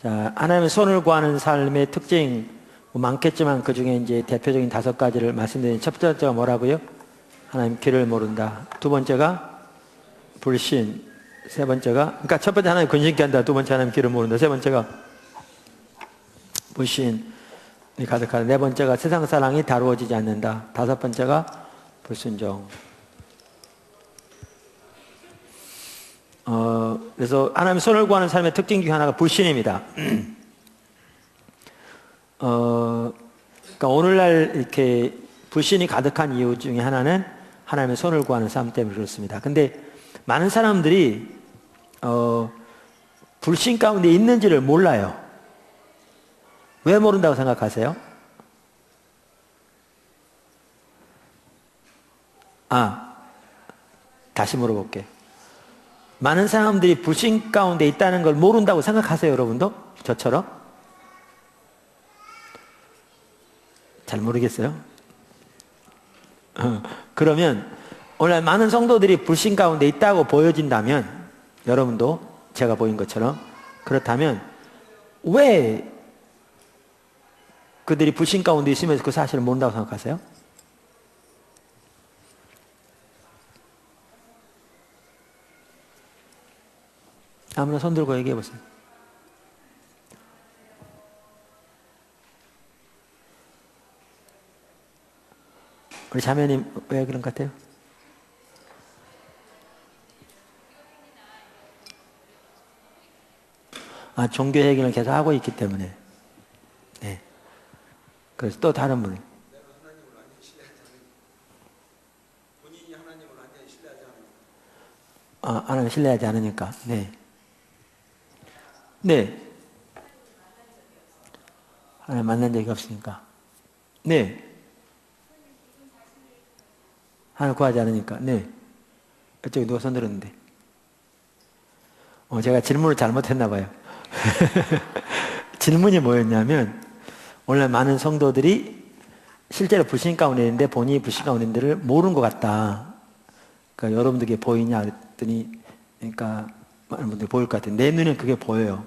자, 하나님의 손을 구하는 삶의 특징 뭐 많겠지만 그 중에 이제 대표적인 5가지를 말씀드린 첫 번째가 뭐라고요? 하나님 길을 모른다. 두 번째가 불신. 세 번째가, 그러니까 첫 번째 하나님 근심케 한다. 두 번째 하나님 길을 모른다. 세 번째가 불신이 가득하다. 네 번째가 세상 사랑이 다루어지지 않는다. 다섯 번째가 불순종. 그래서 하나님의 손을 구하는 삶의 특징 중에 하나가 불신입니다. 그러니까 오늘날 이렇게 불신이 가득한 이유 중에 하나는 하나님의 손을 구하는 삶 때문에 그렇습니다. 근데 많은 사람들이 불신 가운데 있는지를 몰라요. 왜 모른다고 생각하세요? 다시 물어볼게요. 많은 사람들이 불신 가운데 있다는 걸 모른다고 생각하세요, 여러분도? 저처럼? 잘 모르겠어요? 그러면 오늘 많은 성도들이 불신 가운데 있다고 보여진다면, 여러분도 제가 보인 것처럼, 그렇다면 왜 그들이 불신 가운데 있으면서 그 사실을 모른다고 생각하세요? 아무나 손 들고 얘기해 보세요. 우리 자매님 왜 그런 것 같아요? 종교 얘기를 계속 하고 있기 때문에. 네. 그래서 또 다른 분. 하나님을 신뢰하지 않으니까. 네. 네. 하나님 만난 적이 없으니까. 네. 하나님 구하지 않으니까. 네. 이쪽에 누가 손 들었는데. 제가 질문을 잘못했나 봐요. 질문이 뭐였냐면, 오늘 많은 성도들이 실제로 불신 가운데 있는데 본인이 불신 가운데 있는 데를 모르는 것 같다. 그러니까 여러분들에게 보이냐 그랬더니, 그러니까 많은 분들이 보일 것 같아요. 내 눈엔 그게 보여요.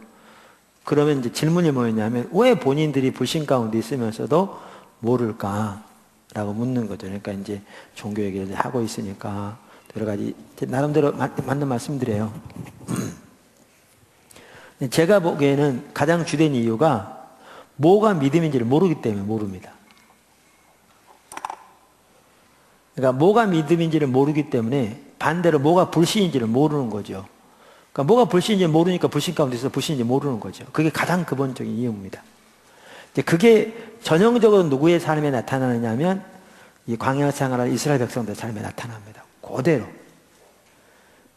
그러면 이제 질문이 뭐였냐면, 왜 본인들이 불신 가운데 있으면서도 모를까라고 묻는 거죠. 그러니까 이제 종교 얘기를 하고 있으니까 여러 가지 나름대로 맞는 말씀드려요. 제가 보기에는 가장 주된 이유가 뭐가 믿음인지를 모르기 때문에 모릅니다. 그러니까 뭐가 믿음인지를 모르기 때문에 반대로 뭐가 불신인지를 모르는 거죠. 그러니까 뭐가 불신인지 모르니까 불신 가운데 있어서 불신인지 모르는 거죠. 그게 가장 근본적인 이유입니다. 그게 전형적으로 누구의 삶에 나타나느냐면 이 광야 생활할 이스라엘 백성들의 삶에 나타납니다. 그대로.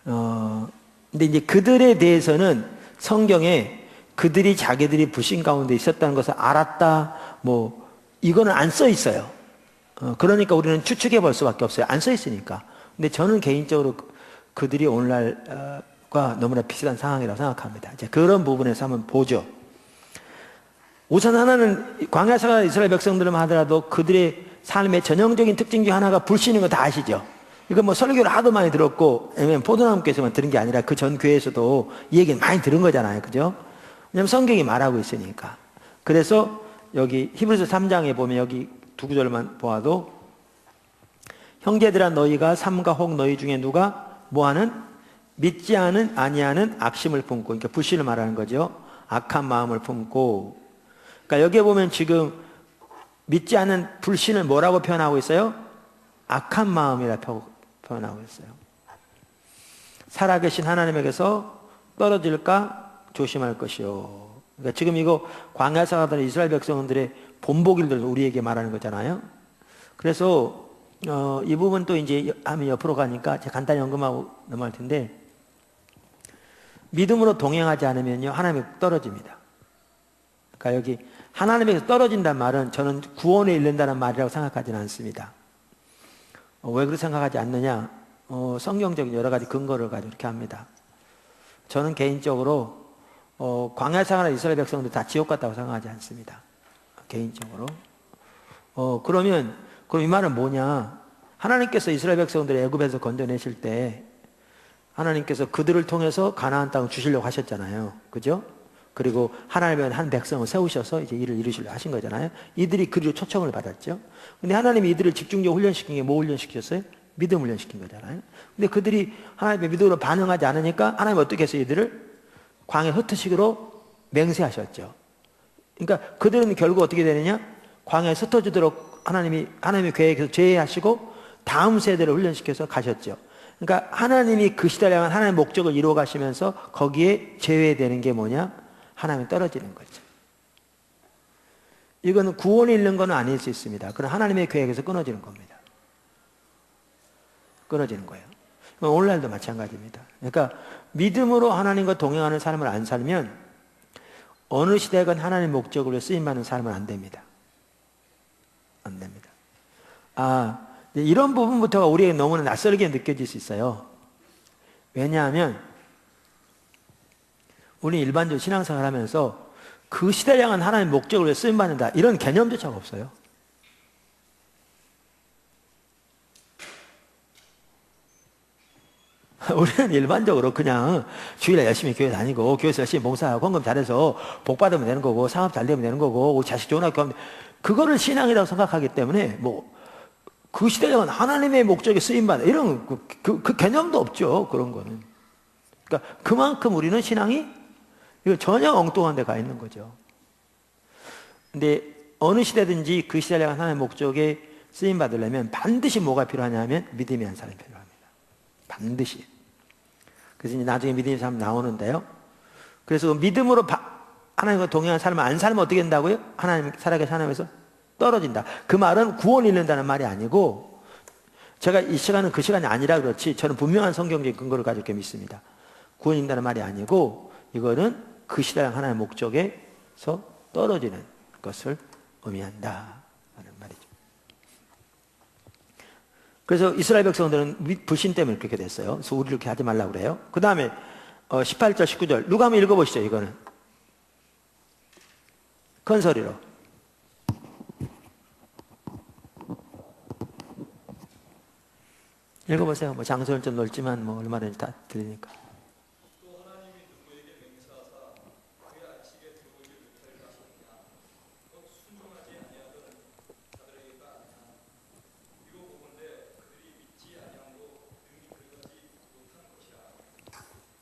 근데 이제 그들에 대해서는 성경에 그들이 자기들이 불신 가운데 있었다는 것을 알았다, 이거는 안 써 있어요. 그러니까 우리는 추측해 볼 수밖에 없어요. 안 써 있으니까. 근데 저는 개인적으로 그들이 오늘날과 너무나 비슷한 상황이라고 생각합니다. 이제 그런 부분에서 한번 보죠. 우선 하나는 광야 생활 이스라엘 백성들만 하더라도 그들의 삶의 전형적인 특징 중 하나가 불신인 거 다 아시죠? 이거 설교를 하도 많이 들었고, 포도나무교에서만 들은 게 아니라 그 전 교회에서도 이 얘기는 많이 들은 거잖아요. 그죠? 왜냐면 성경이 말하고 있으니까. 그래서 여기 히브리서 3장에 보면 여기 두 구절만 보아도, 형제들아 너희가 삼가 혹 너희 중에 누가 뭐하는? 믿지 않은 아니하는 악심을 품고, 그러니까 불신을 말하는 거죠. 악한 마음을 품고. 그러니까 여기에 보면 지금 믿지 않은 불신을 뭐라고 표현하고 있어요? 악한 마음이라 표현하고 있어요. 살아계신 하나님에게서 떨어질까 조심할 것이요. 그러니까 지금 이거 광야 생활하던 이스라엘 백성들의 본보기를 우리에게 말하는 거잖아요. 그래서 이 부분 또 이제 하면 옆으로 가니까 제가 간단히 언급하고 넘어갈 텐데, 믿음으로 동행하지 않으면요 하나님이 떨어집니다. 그러니까 여기 하나님에게서 떨어진다는 말은 저는 구원에 이른다는 말이라고 생각하지는 않습니다. 왜 그렇게 생각하지 않느냐? 성경적인 여러 가지 근거를 가지고 이렇게 합니다. 저는 개인적으로 광야 생활의 이스라엘 백성들 다 지옥 같다고 생각하지 않습니다. 개인적으로. 그럼 이 말은 뭐냐? 하나님께서 이스라엘 백성들을 애굽에서 건져내실 때 하나님께서 그들을 통해서 가나안 땅을 주시려고 하셨잖아요. 그죠? 그리고 하나님은 한 백성을 세우셔서 이제 일을 이루시려 하신 거잖아요. 이들이 그리로 초청을 받았죠. 근데 하나님이 이들을 집중적으로 훈련시킨 게 뭐 훈련시켰어요? 믿음 훈련시킨 거잖아요. 근데 그들이 하나님의 믿음으로 반응하지 않으니까 하나님 어떻게 했어요? 이들을 광야 흩어지기로 맹세하셨죠. 그러니까 그들은 결국 어떻게 되느냐? 광야에 흩어지도록 하나님의 계획에서 제외하시고 다음 세대를 훈련시켜서 가셨죠. 그러니까 하나님이 그 시대를 향한 하나님의 목적을 이루어 가시면서 거기에 제외되는 게 뭐냐? 하나님이 떨어지는 거죠. 이거는 구원이 있는 건 아닐 수 있습니다. 그건 하나님의 계획에서 끊어지는 겁니다. 끊어지는 거예요. 오늘날도 마찬가지입니다. 그러니까 믿음으로 하나님과 동행하는 삶을 안 살면 어느 시대건 하나님의 목적으로 쓰임받는 삶은 안 됩니다. 안 됩니다. 이런 부분부터가 우리에게 너무나 낯설게 느껴질 수 있어요. 왜냐하면 우리 일반적으로 신앙생활 하면서 그 시대를 향한 하나님의 목적으로 쓰임받는다 이런 개념조차가 없어요. 우리는 일반적으로 그냥 주일에 열심히 교회 다니고 교회에서 열심히 봉사하고 헌금 잘해서 복 받으면 되는 거고 상업 잘 되면 되는 거고 우리 자식 좋은 학교 하면 그거를 신앙이라고 생각하기 때문에 뭐 그 시대에는 하나님의 목적에 쓰임받는 이런 그 개념도 없죠. 그런 거는. 그러니까 그만큼 우리는 신앙이 이거 전혀 엉뚱한 데 가 있는 거죠. 근데 어느 시대든지 그 시대를 향한 하나님의 목적에 쓰임받으려면 반드시 뭐가 필요하냐면 믿음이 한 사람이 필요합니다. 반드시. 그래서 이제 나중에 믿음의 사람 나오는데요. 그래서 믿음으로 하나님과 동행한 삶을 안 살면 어떻게 된다고요? 하나님 살아계신 하나님에서 떨어진다. 그 말은 구원을 잃는다는 말이 아니고 제가 이 시간은 그 시간이 아니라 그렇지 저는 분명한 성경적인 근거를 가지고 이렇게 믿습니다. 구원을 잃는다는 말이 아니고 이거는 그 시대랑 하나님의 목적에서 떨어지는 것을 의미한다 하는 말이죠. 그래서 이스라엘 백성들은 불신 때문에 그렇게 됐어요. 그래서 우리를 이렇게 하지 말라고 그래요. 그 다음에 18절 19절 누가 한번 읽어보시죠. 이거는 큰 소리로 읽어보세요. 뭐 장소는 좀 넓지만 뭐 얼마든지 다 들리니까.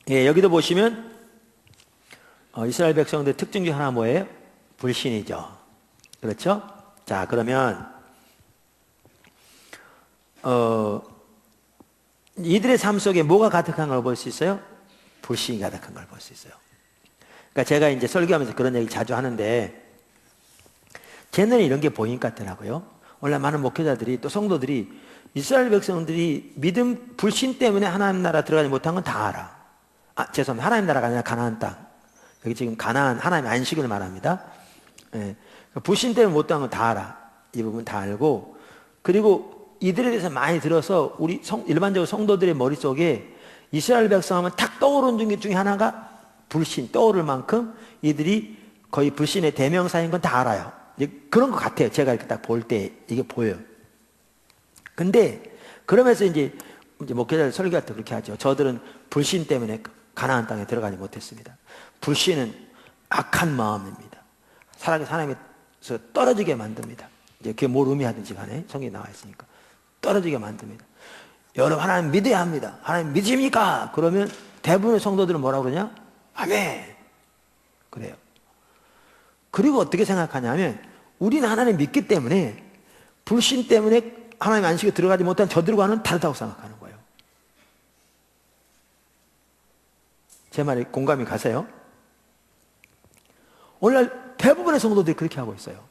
예, 여기도 보시면 이스라엘 백성들 특징 중 하나 뭐예요? 불신이죠. 그렇죠? 자, 그러면 이들의 삶 속에 뭐가 가득한 걸 볼 수 있어요? 불신이 가득한 걸 볼 수 있어요. 그러니까 제가 이제 설교하면서 그런 얘기 자주 하는데 제 눈에 이런 게 보인 것 같더라고요. 원래 많은 목회자들이 또 성도들이 이스라엘 백성들이 믿음 불신 때문에 하나님 나라 들어가지 못한 건 다 알아. 죄송합니다. 하나님 나라가 아니라 가나안 땅. 여기 지금 가나안 하나님의 안식을 말합니다. 예. 불신 때문에 못한 건 다 알아. 이 부분 다 알고 그리고 이들에 대해서 많이 들어서 우리 일반적으로 성도들의 머릿속에 이스라엘 백성 하면 탁 떠오르는 것 중에 하나가 불신 떠오를 만큼 이들이 거의 불신의 대명사인 건 다 알아요. 그런 것 같아요. 제가 이렇게 딱 볼 때 이게 보여요. 근데 그러면서 이제 목회자들 설교할 때 그렇게 하죠. 저들은 불신 때문에 가나안 땅에 들어가지 못했습니다. 불신은 악한 마음입니다. 살아계신 하나님에서 떨어지게 만듭니다. 이제 그게 뭘 의미하든지 간에 성경에 나와 있으니까 떨어지게 만듭니다. 여러분 하나님 믿어야 합니다. 하나님 믿으십니까? 그러면 대부분의 성도들은 뭐라고 그러냐? 아멘. 그래요. 그리고 어떻게 생각하냐면 우리는 하나님 믿기 때문에 불신 때문에 하나님 안식에 들어가지 못한 저들과는 다르다고 생각하는 거예요. 제 말에 공감이 가세요? 오늘날 대부분의 성도들이 그렇게 하고 있어요.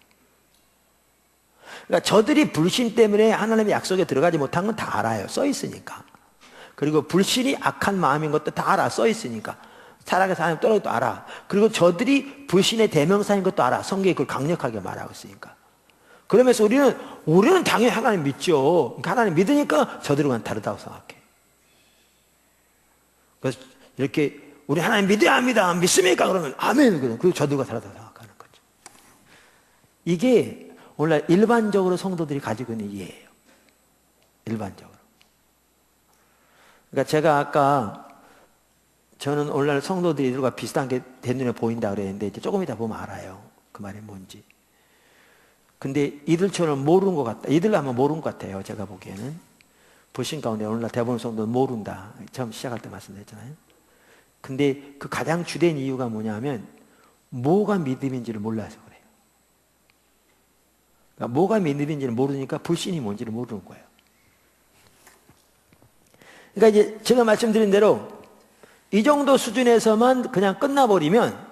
그러니까 저들이 불신 때문에 하나님의 약속에 들어가지 못한 건 다 알아요. 써 있으니까. 그리고 불신이 악한 마음인 것도 다 알아. 써 있으니까. 살아계신 하나님 떨어진 것도 알아. 그리고 저들이 불신의 대명사인 것도 알아. 성경이 그걸 강력하게 말하고 있으니까. 그러면서 우리는 당연히 하나님 믿죠. 그러니까 하나님 믿으니까 저들과는 다르다고 생각해. 그래서 이렇게 우리 하나님 믿어야 합니다. 믿습니까? 그러면 아멘. 그리고 저들과 다르다고 생각하는 거죠. 이게 원래 일반적으로 성도들이 가지고 있는 이해예요. 일반적으로. 그러니까 제가 아까 저는 오늘날 성도들이 이들과 비슷한 게 내 눈에 보인다 그랬는데 이제 조금 이따 보면 알아요. 그 말이 뭔지. 근데 이들처럼 모르는 것 같다. 이들 아마 모르는 것 같아요. 제가 보기에는. 불신 가운데 오늘날 대부분 성도는 모른다. 처음 시작할 때 말씀드렸잖아요. 근데 그 가장 주된 이유가 뭐냐면 뭐가 믿음인지를 몰라서 그래요. 그러니까 뭐가 믿음인지를 모르니까 불신이 뭔지를 모르는 거예요. 그러니까 이제 제가 말씀드린 대로 이 정도 수준에서만 그냥 끝나버리면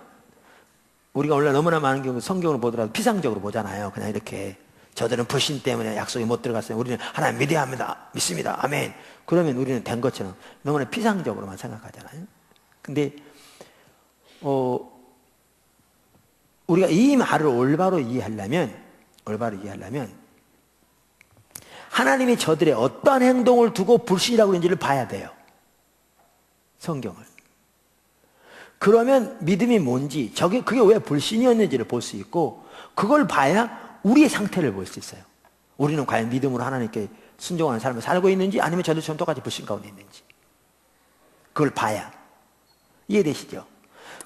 우리가 원래 너무나 많은 경우 성경을 보더라도 피상적으로 보잖아요. 그냥 이렇게 저들은 불신 때문에 약속에 못 들어갔어요. 우리는 하나님 믿어야 합니다. 믿습니다. 아멘. 그러면 우리는 된 것처럼 너무나 피상적으로만 생각하잖아요. 근데 우리가 이 말을 올바로 이해하려면 하나님이 저들의 어떠한 행동을 두고 불신이라고 그런지를 봐야 돼요. 성경을. 그러면 믿음이 뭔지, 그게 왜 불신이었는지를 볼 수 있고, 그걸 봐야 우리의 상태를 볼 수 있어요. 우리는 과연 믿음으로 하나님께 순종하는 삶을 살고 있는지, 아니면 저들처럼 똑같이 불신 가운데 있는지. 그걸 봐야. 이해되시죠?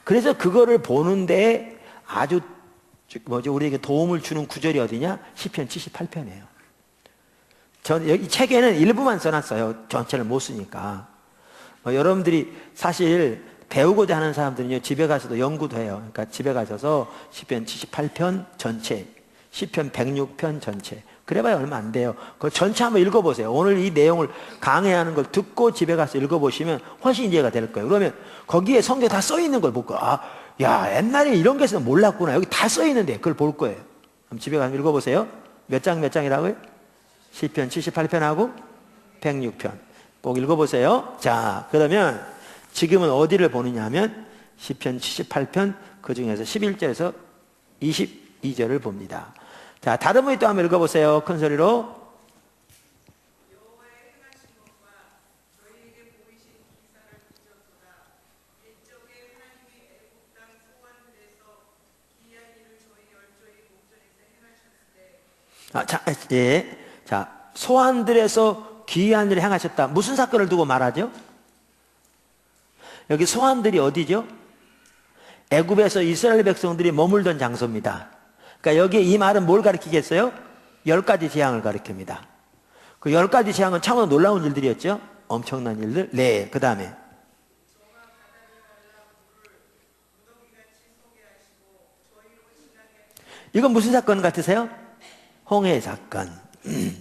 그래서 그거를 보는데 아주, 우리에게 도움을 주는 구절이 어디냐? 시편 78편이에요. 전 이 책에는 일부만 써놨어요. 전체를 못 쓰니까. 여러분들이 사실 배우고자 하는 사람들은요, 집에 가서도 연구도 해요. 그러니까 집에 가셔서 시편 78편 전체, 시편 106편 전체. 그래봐야 얼마 안 돼요. 그 전체 한번 읽어보세요. 오늘 이 내용을 강해하는 걸 듣고 집에 가서 읽어보시면 훨씬 이해가 될 거예요. 그러면 거기에 성경 다 써있는 걸 볼 거예요. 아, 야, 옛날에 이런 게 있어서 몰랐구나. 여기 다 써있는데 그걸 볼 거예요. 그럼 집에 가서 읽어보세요. 몇 장이라고요? 시편 78편하고 106편. 꼭 읽어보세요. 자, 그러면 지금은 어디를 보느냐 하면 시편 78편 그 중에서 11절에서 22절을 봅니다. 자, 다른 분이 또 한번 읽어보세요. 큰 소리로. 예. 자, 소환들에서 기이한 일을 행하셨다. 무슨 사건을 두고 말하죠? 여기 소환들이 어디죠? 애굽에서 이스라엘 백성들이 머물던 장소입니다. 그러니까 여기에 이 말은 뭘 가리키겠어요? 10가지 재앙을 가리킵니다. 그 10가지 재앙은 참으로 놀라운 일들이었죠? 엄청난 일들. 네, 그 다음에 이건 무슨 사건 같으세요? 홍해 사건.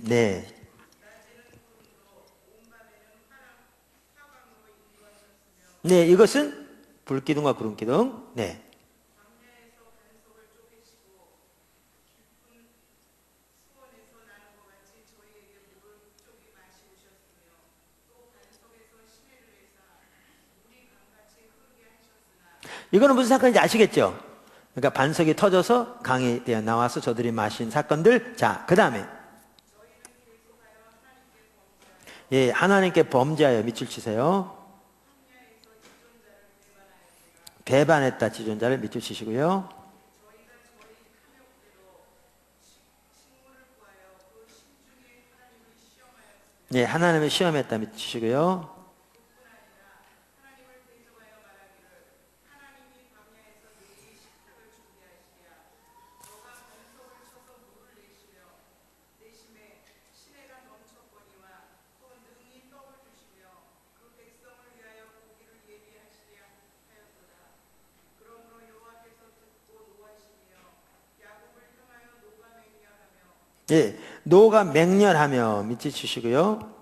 네. 네, 이것은 불기둥과 구름기둥. 네. 이거는 무슨 사건인지 아시겠죠? 그러니까 반석이 터져서 강이 되어 나와서 저들이 마신 사건들. 자, 그 다음에 예, 하나님께 범죄하여 밑줄 치세요. 배반했다. 지존자를 밑줄 치시고요. 예, 하나님을 시험했다. 밑줄 치시고요. 예, 노가 맹렬하며 밑줄 치시고요.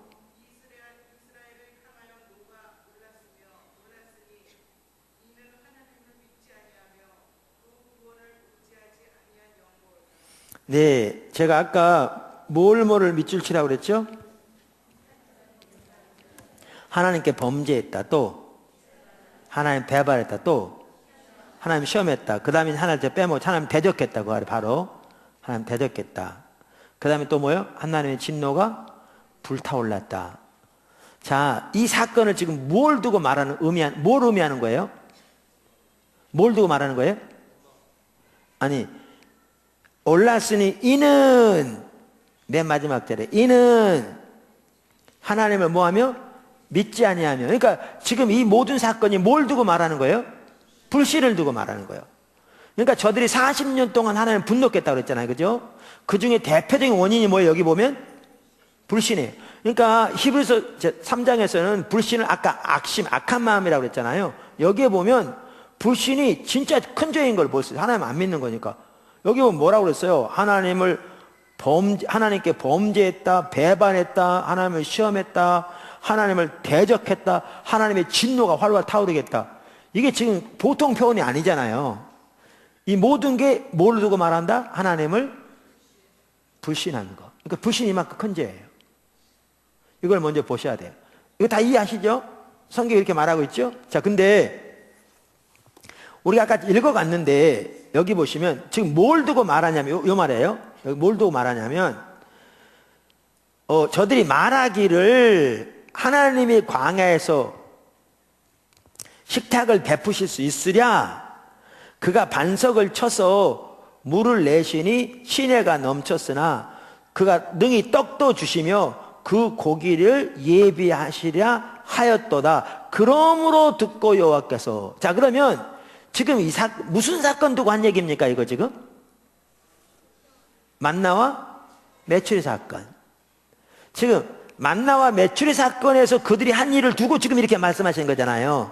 네, 제가 아까 뭐를 밑줄 치라고 그랬죠? 하나님께 범죄했다. 또 하나님 배반했다. 또 하나님 시험했다. 그 다음에 하나님 빼먹고 하나님 대적했다고 바로 하나님 대적했다. 그 다음에 또 뭐요? 하나님의 진노가 불타올랐다. 자, 이 사건을 지금 뭘 두고 뭘 의미하는 거예요? 뭘 두고 말하는 거예요? 아니, 올랐으니 이는 맨 마지막 절에 이는 하나님을 뭐하며? 믿지 아니하면. 그러니까 지금 이 모든 사건이 뭘 두고 말하는 거예요? 불신을 두고 말하는 거예요. 그러니까 저들이 40년 동안 하나님 분노했다고 그랬잖아요. 그죠? 그 중에 대표적인 원인이 뭐예요? 여기 보면 불신이에요. 그러니까 히브리서 3장에서는 불신을 아까 악한 마음이라고 그랬잖아요. 여기에 보면 불신이 진짜 큰 죄인 걸 보였어요. 하나님 안 믿는 거니까. 여기 보면 뭐라고 그랬어요? 하나님께 범죄했다, 배반했다, 하나님을 시험했다, 하나님을 대적했다, 하나님의 진노가 활활 타오르겠다. 이게 지금 보통 표현이 아니잖아요. 이 모든 게 뭘 두고 말한다? 하나님을 불신하는 거. 그러니까 불신이 이만큼 큰 죄예요. 이걸 먼저 보셔야 돼요. 이거 다 이해하시죠? 성경이 이렇게 말하고 있죠? 자, 근데 우리가 아까 읽어갔는데 여기 보시면 지금 뭘 두고 말하냐면 요 말이에요. 여기 뭘 두고 말하냐면 저들이 말하기를 하나님이 광야에서 식탁을 베푸실 수 있으랴 그가 반석을 쳐서 물을 내시니 시내가 넘쳤으나 그가 능히 떡도 주시며 그 고기를 예비하시랴 하였도다. 그러므로 듣고 여호와께서. 자, 그러면 지금 무슨 사건 두고 한 얘기입니까? 이거 지금 만나와 메추리 사건. 지금 만나와 메추리 사건에서 그들이 한 일을 두고 지금 이렇게 말씀하시는 거잖아요.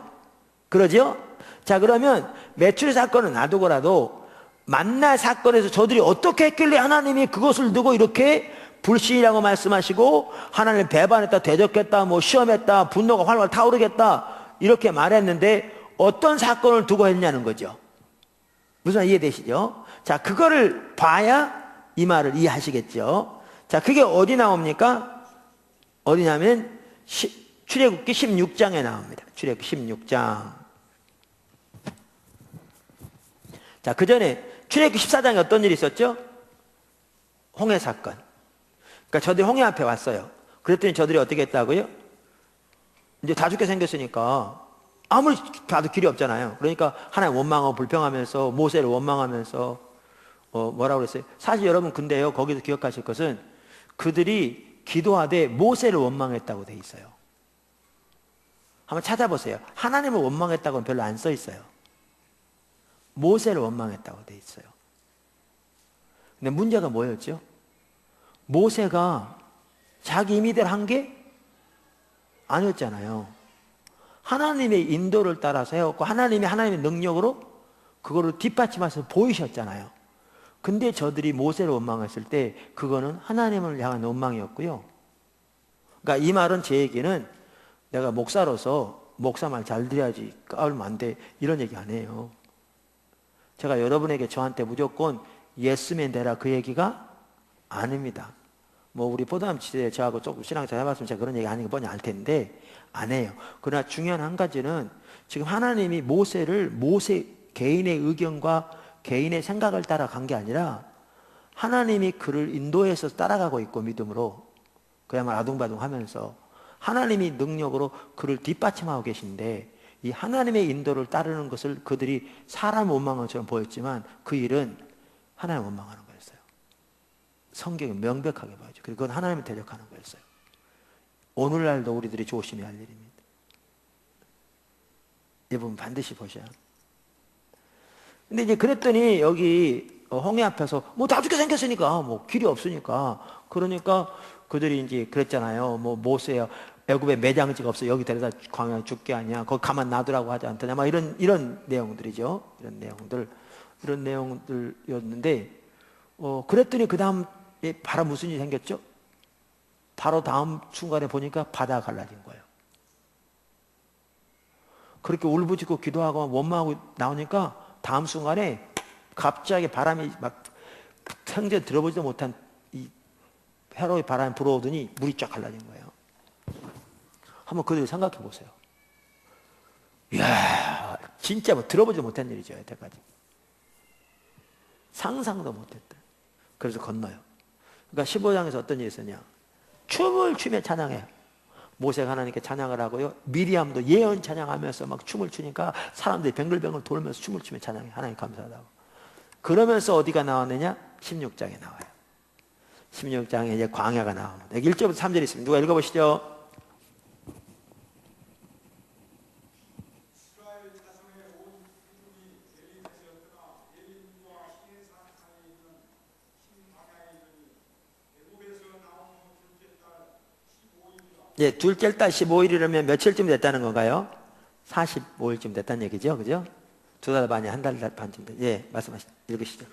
그러죠? 자, 그러면 메추리 사건은 놔두고라도 만나 사건에서 저들이 어떻게 했길래 하나님이 그것을 두고 이렇게 불신이라고 말씀하시고 하나님을 배반했다, 대적했다, 뭐 시험했다, 분노가 활활 타오르겠다 이렇게 말했는데 어떤 사건을 두고 했냐는 거죠. 무슨 말 이해되시죠? 자, 그거를 봐야 이 말을 이해하시겠죠. 자, 그게 어디 나옵니까? 어디냐면 출애굽기 16장에 나옵니다. 출애굽기 16장. 자, 그 전에 출애굽기 14장에 어떤 일이 있었죠? 홍해 사건. 그러니까 저들이 홍해 앞에 왔어요. 그랬더니 저들이 어떻게 했다고요? 이제 다 죽게 생겼으니까 아무리 봐도 길이 없잖아요. 그러니까 하나님 원망하고 불평하면서 모세를 원망하면서 뭐라고 그랬어요? 사실 여러분 근데요 거기서 기억하실 것은 그들이 기도하되 모세를 원망했다고 돼 있어요. 한번 찾아보세요. 하나님을 원망했다고는 별로 안 써 있어요. 모세를 원망했다고 돼 있어요. 근데 문제가 뭐였죠? 모세가 자기 임의대로 한 게 아니었잖아요. 하나님의 인도를 따라서 해왔고 하나님의 능력으로 그거를 뒷받침해서 보이셨잖아요. 근데 저들이 모세를 원망했을 때 그거는 하나님을 향한 원망이었고요. 그러니까 이 말은 제 얘기는 내가 목사로서 목사 말 잘 들어야지 까불면 안 돼 이런 얘기 안 해요. 제가 여러분에게 저한테 무조건 예스맨 되라 그 얘기가 아닙니다. 뭐 우리 포도나무 시대에 저하고 조금 신앙 잘 해봤으면 제가 그런 얘기 아닌 거 뻔히 알 텐데 안 해요. 그러나 중요한 한 가지는 지금 하나님이 모세 개인의 의견과 개인의 생각을 따라간 게 아니라 하나님이 그를 인도해서 따라가고 있고 믿음으로 그야말로 아둥바둥 하면서 하나님이 능력으로 그를 뒷받침하고 계신데 이 하나님의 인도를 따르는 것을 그들이 사람 원망한 것처럼 보였지만 그 일은 하나님 원망하는 거였어요. 성경이 명백하게 보여요. 그리고 그건 하나님을 대적하는 거였어요. 오늘날도 우리들이 조심해야 할 일입니다. 이 부분 반드시 보셔야. 근데 이제 그랬더니 여기 홍해 앞에서 뭐 다 죽게 생겼으니까 뭐 길이 없으니까 그러니까 그들이 이제 그랬잖아요. 뭐 모세야 애굽에 매장지가 없어 여기 데려다 광야 죽게 하냐 거기 가만 놔두라고 하지 않더냐 막 이런 내용들이죠. 이런 내용들이었는데 그랬더니 그 다음 바로 무슨 일이 생겼죠? 바로 다음 순간에 보니까 바다가 갈라진 거예요. 그렇게 울부짖고 기도하고 원망하고 나오니까 다음 순간에 갑자기 바람이 막 생전 들어보지도 못한 이 회로의 바람이 불어오더니 물이 쫙 갈라진 거예요. 한번 그들 생각해 보세요. 이야, 진짜 뭐 들어보지도 못한 일이죠, 여태까지. 상상도 못했다. 그래서 건너요. 그러니까 15장에서 어떤 일이 있었냐? 춤을 추며 찬양해요. 모세가 하나님께 찬양을 하고요. 미리암도 예언 찬양하면서 막 춤을 추니까 사람들이 뱅글뱅글 돌면서 춤을 추며 찬양해. 하나님 감사하다고. 그러면서 어디가 나왔느냐? 16장에 나와요. 16장에 이제 광야가 나옵니다. 여기 1절부터 3절이 있습니다. 누가 읽어보시죠? 예, 둘째 달 15일이라면 며칠쯤 됐다는 건가요? 45일쯤 됐다는 얘기죠. 그죠? 2달 반이 한 달 반쯤 됐. 예, 읽으시죠.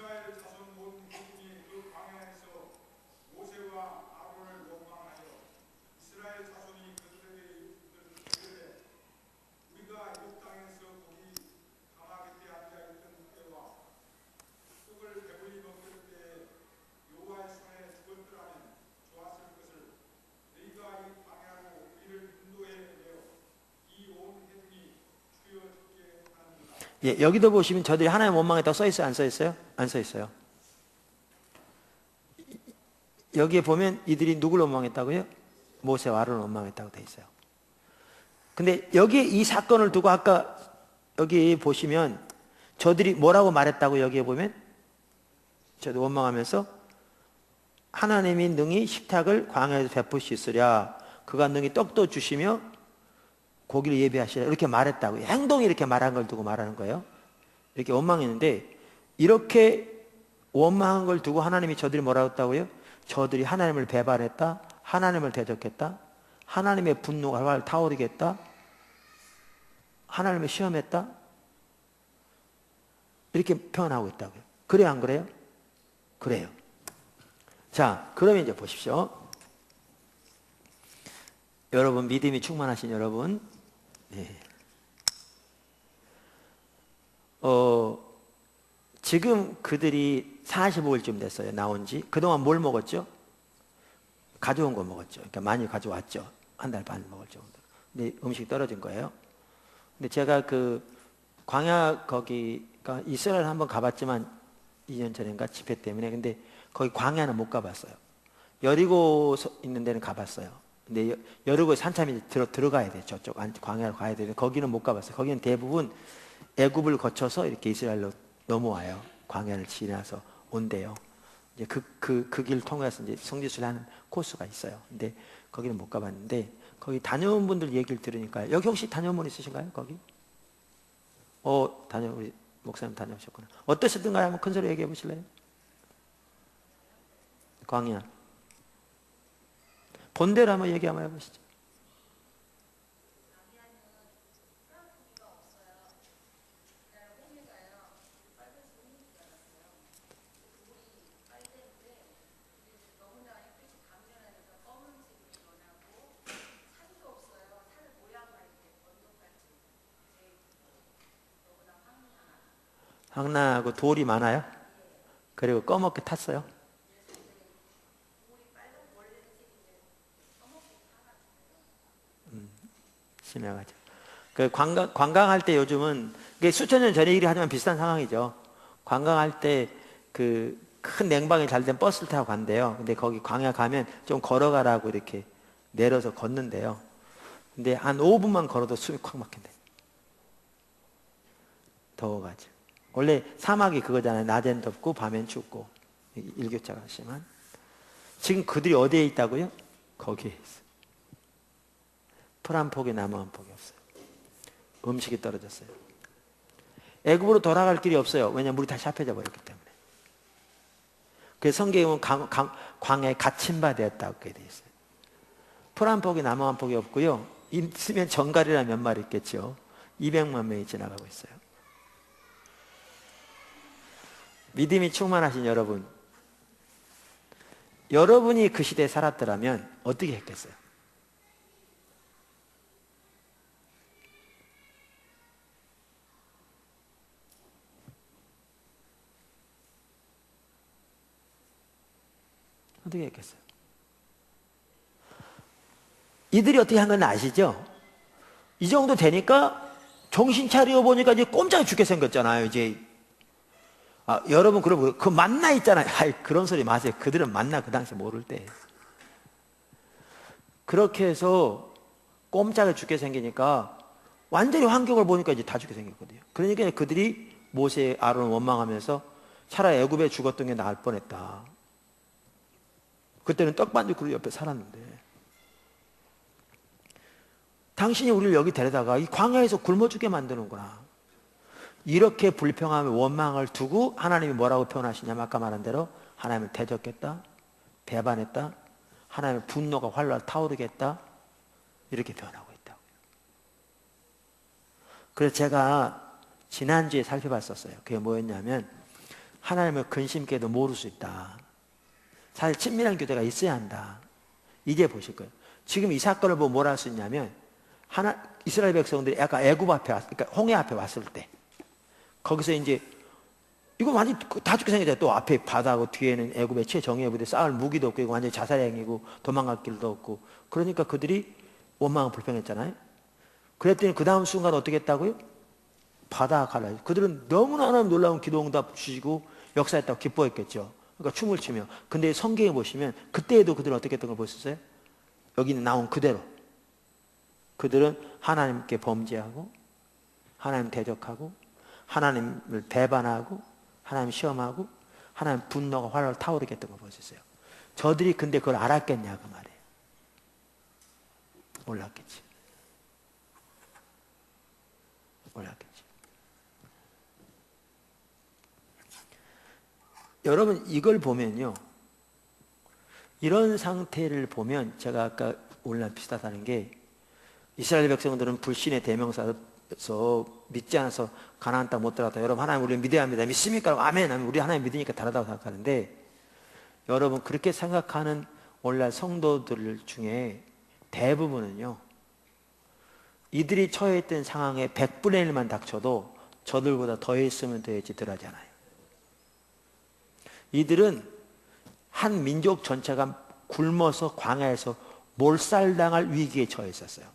예, 여기도 보시면 저들이 하나님 원망했다고 써 있어요? 안 써 있어요? 안 써 있어요. 여기에 보면 이들이 누굴 원망했다고요? 모세와 아론을 원망했다고 돼 있어요. 근데 여기에 이 사건을 두고 아까 여기 보시면 저들이 뭐라고 말했다고 여기에 보면 저도 원망하면서 하나님이 능히 식탁을 광야에서 베풀 수 있으랴 그가 능히 떡도 주시며 고기를 예비하시라 이렇게 말했다고요. 행동이 이렇게 말한 걸 두고 말하는 거예요. 이렇게 원망했는데 이렇게 원망한 걸 두고 하나님이 저들이 뭐라고 했다고요? 저들이 하나님을 배반했다. 하나님을 대적했다. 하나님의 분노가 활 타오르겠다. 하나님을 시험했다. 이렇게 표현하고 있다고요. 그래요, 안 그래요? 그래요. 자, 그러면 이제 보십시오. 여러분, 믿음이 충만하신 여러분, 네. 지금 그들이 45일쯤 됐어요. 나온 지. 그동안 뭘 먹었죠? 가져온 거 먹었죠. 그러니까 많이 가져왔죠. 한 달 반 먹을 정도. 근데 음식이 떨어진 거예요. 근데 제가 그 광야 거기가 이스라엘 한번 가봤지만 2년 전인가 집회 때문에. 근데 거기 광야는 못 가봤어요. 여리고 있는 데는 가봤어요. 근데 여리고에 산참이 들어가야 돼요. 저쪽 광야로 가야 되는데 거기는 못 가봤어요. 거기는 대부분 애굽을 거쳐서 이렇게 이스라엘로 넘어와요. 광야를 지나서 온대요. 이제 그 길 통해서 이제 성지순례 하는 코스가 있어요. 근데 거기는 못 가봤는데 거기 다녀온 분들 얘기를 들으니까 여기 혹시 다녀온 분 있으신가요? 거기? 우리 목사님 다녀오셨구나. 어떠셨던가요? 한번 큰 소리 얘기해 보실래요? 광야. 본대로 한번 얘기 한번 해보시죠. 황나하고 돌이 많아요? 그리고 꺼멓게 탔어요? 심해가지고. 그 관광할 때 요즘은, 이게 수천 년 전의 일이 하지만 비슷한 상황이죠. 관광할 때 그 큰 냉방이 잘 된 버스를 타고 간대요. 근데 거기 광야 가면 좀 걸어가라고 이렇게 내려서 걷는데요. 근데 한 5분만 걸어도 숨이 콱 막힌대. 더워가지고. 원래 사막이 그거잖아요. 낮엔 덥고 밤엔 춥고. 일교차가 심한. 지금 그들이 어디에 있다고요? 거기에 있어요. 풀 한 폭에 나무 한 폭이 없어요. 음식이 떨어졌어요. 애굽으로 돌아갈 길이 없어요. 왜냐하면 물이 다시 합해져 버렸기 때문에. 그래서 성경에 보면 광야에 갇힌 바 되었다고 돼 있어요. 풀 한 폭에 나무 한 폭이 없고요. 있으면 정갈이라 몇 마리 있겠죠. 200만 명이 지나가고 있어요. 믿음이 충만하신 여러분, 여러분이 그 시대에 살았더라면 어떻게 했겠어요? 어떻게 했겠어요? 이들이 어떻게 한 건 아시죠? 이 정도 되니까 정신 차려 보니까 이제 꼼짝이 죽게 생겼잖아요. 이제 여러분 그러면 그 만나 있잖아요. 그런 소리 마세요. 그들은 만나 그 당시에 모를 때. 그렇게 해서 꼼짝이 죽게 생기니까 완전히 환경을 보니까 이제 다 죽게 생겼거든요. 그러니까 그들이 모세, 아론을 원망하면서 차라리 애굽에 죽었던 게 나을 뻔했다. 그때는 떡반죽 그릇 옆에 살았는데 당신이 우리를 여기 데려다가 이 광야에서 굶어 죽게 만드는구나. 이렇게 불평하며 원망을 두고 하나님이 뭐라고 표현하시냐면 아까 말한 대로 하나님을 대적했다, 배반했다, 하나님의 분노가 활활 타오르겠다, 이렇게 변하고 있다고요. 그래서 제가 지난주에 살펴봤었어요. 그게 뭐였냐면 하나님을 근심께도 모를 수 있다. 사실 친밀한 교제가 있어야 한다. 이제 보실 거예요. 지금 이 사건을 보고 뭘 할 수 있냐면 이스라엘 백성들이 약간 애굽 앞에 그러니까 홍해 앞에 왔을 때 거기서 이제 이거 완전 다 죽게 생겼잖아요. 또 앞에 바다고 뒤에는 애굽의 최정예 부대 싸울 무기도 없고 이거 완전 자살행위고 도망갈 길도 없고 그러니까 그들이 원망하고 불평했잖아요. 그랬더니 그 다음 순간 어떻게 했다고요? 바다 갈라. 그들은 너무나 하나님 놀라운 기도 응답 주시고 역사했다고 기뻐했겠죠. 그러니까 춤을 추며. 근데 성경에 보시면 그때에도 그들은 어떻게 했던 걸 보셨어요? 여기는 나온 그대로. 그들은 하나님께 범죄하고 하나님 대적하고 하나님을 배반하고 하나님 시험하고 하나님 분노가 활활 타오르게 했던 걸 보셨어요. 저들이 근데 그걸 알았겠냐 그 말이에요. 몰랐겠지. 몰랐겠지. 여러분 이걸 보면요. 이런 상태를 보면 제가 아까 오늘날 비슷하다는 게 이스라엘 백성들은 불신의 대명사에서 믿지 않아서 가나안 땅 못 들어갔다. 여러분 하나님 우리를 믿어야 합니다. 믿습니까? 아멘. 우리 하나님 믿으니까 다르다고 생각하는데 여러분 그렇게 생각하는 오늘날 성도들 중에 대부분은요. 이들이 처해 있던 상황에 100분의 1만 닥쳐도 저들보다 더했으면 더했지 덜하지 않아요. 이들은 한 민족 전체가 굶어서 광야에서 몰살당할 위기에 처해 있었어요.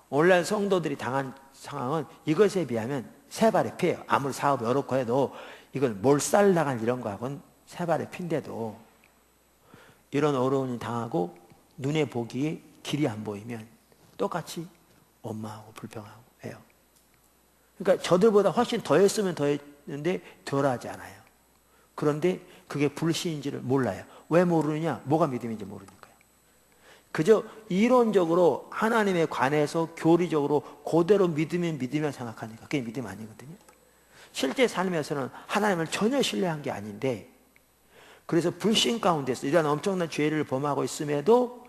오늘날 성도들이 당한 상황은 이것에 비하면 세 발의 피예요. 아무리 사업이 어렵고 해도 이걸 몰살당할 이런 거하고는 세 발의 피인데도 이런 어려움이 당하고 눈에 보기에 길이 안 보이면 똑같이 원망하고 불평하고 해요. 그러니까 저들보다 훨씬 더했으면 더했는데 덜하지 않아요. 그런데 그게 불신인지를 몰라요. 왜 모르느냐? 뭐가 믿음인지 모르니까요. 그저 이론적으로 하나님에 관해서 교리적으로 그대로 믿으면 생각하니까 그게 믿음 아니거든요. 실제 삶에서는 하나님을 전혀 신뢰한 게 아닌데 그래서 불신 가운데서 이런 엄청난 죄를 범하고 있음에도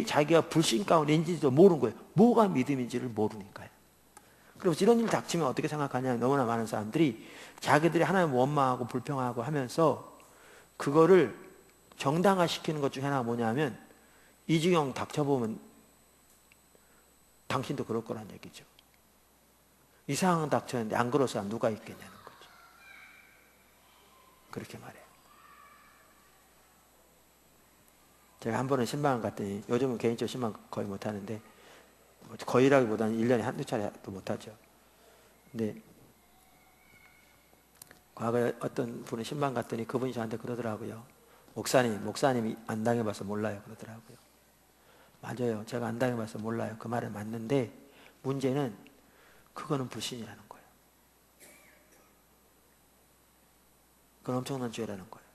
자기가 불신 가운데 있는지도 모르는 거예요. 뭐가 믿음인지를 모르니까요. 그래서 이런 일 닥치면 어떻게 생각하냐? 너무나 많은 사람들이 자기들이 하나님 원망하고 불평하고 하면서 그거를 정당화시키는 것 중에 하나가 뭐냐면 이주경 닥쳐보면 당신도 그럴 거란 얘기죠. 이 상황은 닥쳤는데 안 그럴 사람 누가 있겠냐는 거죠. 그렇게 말해요. 제가 한 번은 신방을 갔더니 요즘은 개인적으로 신방 거의 못하는데 거의라기보다는 1년에 한두 차례도 못하죠. 근데 과거에 어떤 분은 신방 갔더니 그분이 저한테 그러더라고요. 목사님이 안 당해봐서 몰라요 그러더라고요. 맞아요. 제가 안 당해봐서 몰라요. 그 말은 맞는데 문제는 그거는 불신이라는 거예요. 그건 엄청난 죄라는 거예요.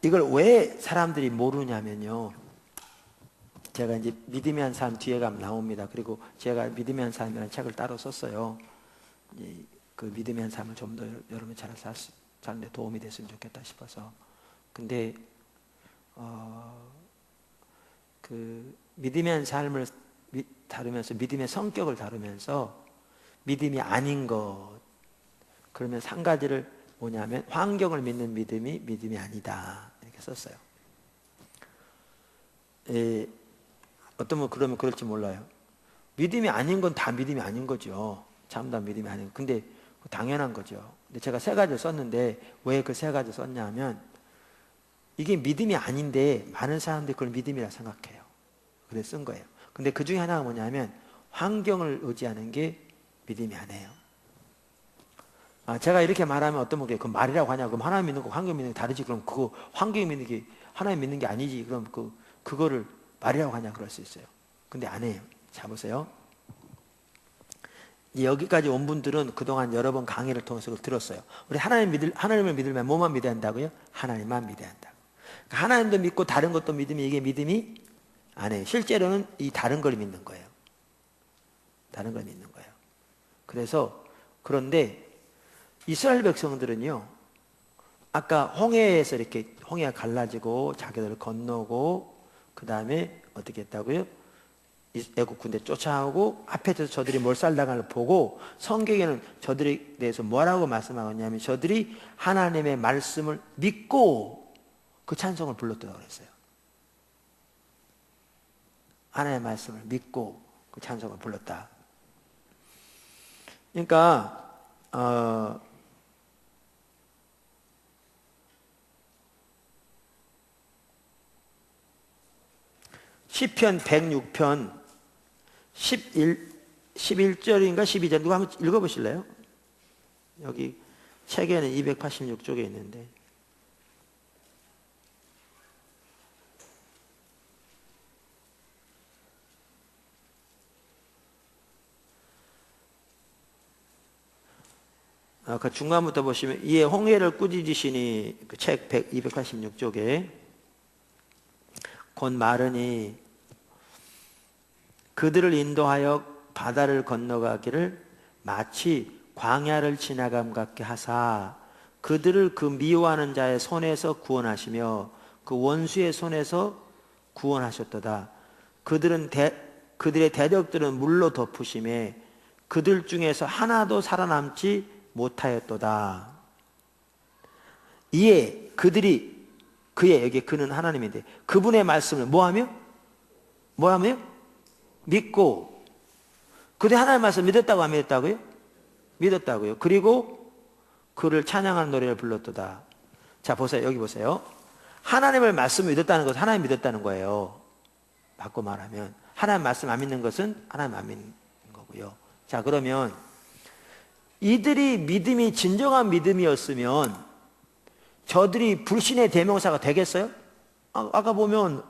이걸 왜 사람들이 모르냐면요. 제가 이제 믿음의 한 삶 뒤에 가면 나옵니다. 그리고 제가 믿음의 한 삶이라는 책을 따로 썼어요. 그 믿음의 한 삶을 좀 더 여러분이 잘 사는데 도움이 됐으면 좋겠다 싶어서. 근데 그 믿음의 한 삶을 다루면서 믿음의 성격을 다루면서 믿음이 아닌 것 그러면 한 가지를 뭐냐면 환경을 믿는 믿음이 아니다 이렇게 썼어요. 어떤 분 그러면 그럴지 몰라요. 믿음이 아닌 건 다 믿음이 아닌 거죠. 전부 다 믿음이 아닌 거. 근데 당연한 거죠. 근데 제가 세 가지를 썼는데 왜 그 세 가지를 썼냐면 이게 믿음이 아닌데 많은 사람들이 그걸 믿음이라 생각해요. 그래서 쓴 거예요. 근데 그 중에 하나가 뭐냐면 환경을 의지하는 게 믿음이 아니에요. 제가 이렇게 말하면 어떤 분께 그 말이라고 하냐? 그럼 하나님 믿는 거 환경 믿는 게 다르지? 그럼 그거 환경 믿는 게 하나님 믿는 게 아니지? 그럼 그거를 말이라고 하냐? 그럴 수 있어요. 근데 아니에요. 자 보세요. 여기까지 온 분들은 그동안 여러 번 강의를 통해서 그걸 들었어요. 우리 하나님을 믿으면 뭐만 믿어야 한다고요? 하나님만 믿어야 한다고. 그러니까 하나님도 믿고 다른 것도 믿으면 이게 믿음이 아니에요. 실제로는 이 다른 걸 믿는 거예요. 다른 걸 믿는 거예요. 그래서 그런데 이스라엘 백성들은요. 아까 홍해에서 이렇게 홍해가 갈라지고 자기들을 건너고 그 다음에 어떻게 했다고요? 애국 군대 쫓아오고 앞에서 저들이 몰살당하는 걸 보고 성경에는 저들에 대해서 뭐라고 말씀하냐면 저들이 하나님의 말씀을 믿고 그 찬송을 불렀다고 그랬어요. 하나님의 말씀을 믿고 그 찬송을 불렀다. 그러니까 시편 106편 11절인가 12절 누가 한번 읽어보실래요? 여기 책에는 286쪽에 있는데 그 중간부터 보시면 이에 홍해를 꾸짖으시니 그 책 286쪽에 곧 마르니 그들을 인도하여 바다를 건너가기를 마치 광야를 지나감 같게 하사 그들을 그 미워하는 자의 손에서 구원하시며 그 원수의 손에서 구원하셨도다. 그들의 대적들은 물로 덮으심에 그들 중에서 하나도 살아남지 못하였도다. 이에 그들이 그의 여기 그는 하나님인데 그분의 말씀을 뭐하며 믿고 그들 하나님의 말씀 믿었다고 안 믿었다고요? 믿었다고요. 그리고 그를 찬양하는 노래를 불렀도다. 자 보세요. 여기 보세요. 하나님을 말씀을 믿었다는 것은 하나님 믿었다는 거예요. 바꿔 말하면 하나님 말씀 안 믿는 것은 하나님 안 믿는 거고요. 자 그러면 이들이 믿음이 진정한 믿음이었으면 저들이 불신의 대명사가 되겠어요? 아까 보면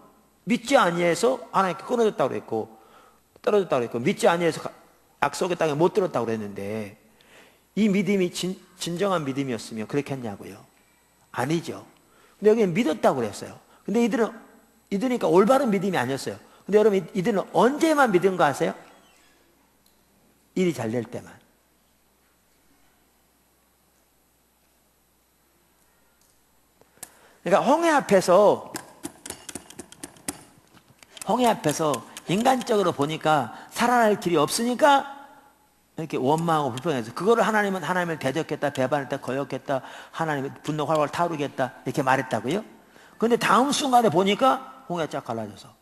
믿지 아니해서 하나님께 끊어졌다고 그랬고 떨어졌다고 그랬고 믿지 아니해서 약속의 땅에 못 들었다고 그랬는데 이 믿음이 진정한 믿음이었으면 그렇게 했냐고요? 아니죠. 근데 여기는 믿었다고 그랬어요. 근데 이들이니까 올바른 믿음이 아니었어요. 근데 여러분 이들은 언제만 믿은 거 아세요? 일이 잘 될 때만. 그러니까 홍해 앞에서 인간적으로 보니까 살아날 길이 없으니까 이렇게 원망하고 불평해서 그거를 하나님은 하나님을 대적했다, 배반했다, 거역했다, 하나님의 분노 활활 타오르겠다 이렇게 말했다고요? 그런데 다음 순간에 보니까 홍해가 쫙 갈라져서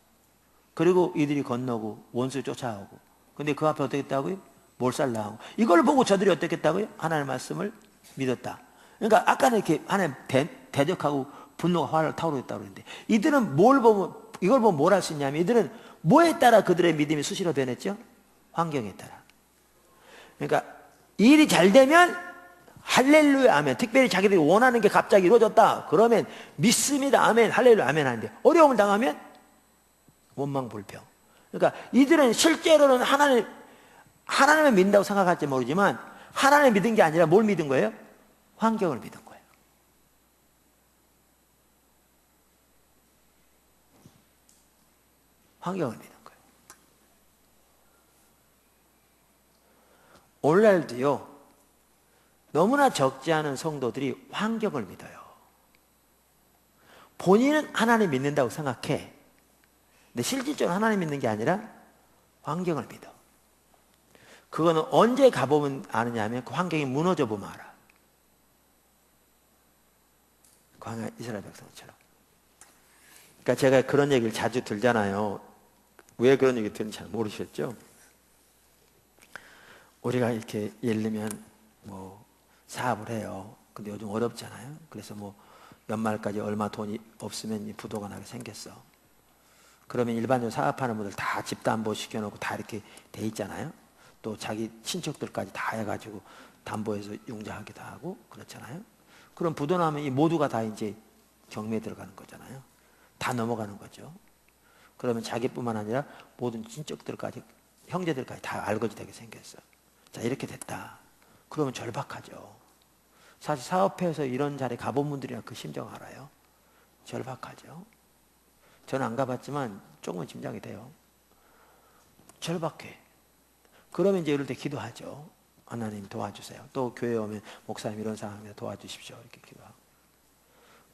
그리고 이들이 건너고 원수 쫓아오고 근데 그 앞에 어떻게 했다고요? 몰살당하고 이걸 보고 저들이 어떻게 했다고요? 하나님의 말씀을 믿었다. 그러니까 아까는 이렇게 하나님 대적하고 분노가 활활 타오르겠다고 그랬는데 이들은 이걸 보면 뭘 할 수 있냐면 이들은 뭐에 따라 그들의 믿음이 수시로 변했죠? 환경에 따라. 그러니까 일이 잘 되면 할렐루야 아멘. 특별히 자기들이 원하는 게 갑자기 이루어졌다. 그러면 믿습니다 아멘 할렐루야 아멘 하는데 어려움을 당하면 원망 불평. 그러니까 이들은 실제로는 하나님을 믿는다고 생각할지 모르지만 하나님을 믿은 게 아니라 뭘 믿은 거예요? 환경을 믿은 거예요. 환경을 믿은 거예요. 오늘날도요 너무나 적지 않은 성도들이 환경을 믿어요. 본인은 하나님 믿는다고 생각해. 근데 실질적으로 하나님 믿는 게 아니라 환경을 믿어. 그거는 언제 가보면 아느냐 하면 그 환경이 무너져 보면 알아. 광야 이스라엘 백성처럼. 그러니까 제가 그런 얘기를 자주 들잖아요. 왜 그런 얘기 듣는지 잘 모르셨죠? 우리가 이렇게 예를 들면 뭐 사업을 해요. 근데 요즘 어렵잖아요. 그래서 뭐 연말까지 얼마 돈이 없으면 부도가 나게 생겼어. 그러면 일반적으로 사업하는 분들 다 집담보 시켜놓고 다 이렇게 돼 있잖아요. 또 자기 친척들까지 다 해가지고 담보해서 융자하기도 하고 그렇잖아요. 그럼 부도 나면 이 모두가 다 이제 경매에 들어가는 거잖아요. 다 넘어가는 거죠. 그러면 자기뿐만 아니라 모든 친척들까지 형제들까지 다 알거지 되게 생겼어. 자 이렇게 됐다. 그러면 절박하죠. 사실 사업해서 이런 자리에 가본 분들이나 그 심정 알아요. 절박하죠. 저는 안 가봤지만 조금은 짐작이 돼요. 절박해. 그러면 이제 이럴 때 기도하죠. 하나님 도와주세요. 또 교회 오면 목사님 이런 상황에 도와주십시오. 이렇게 기도하고.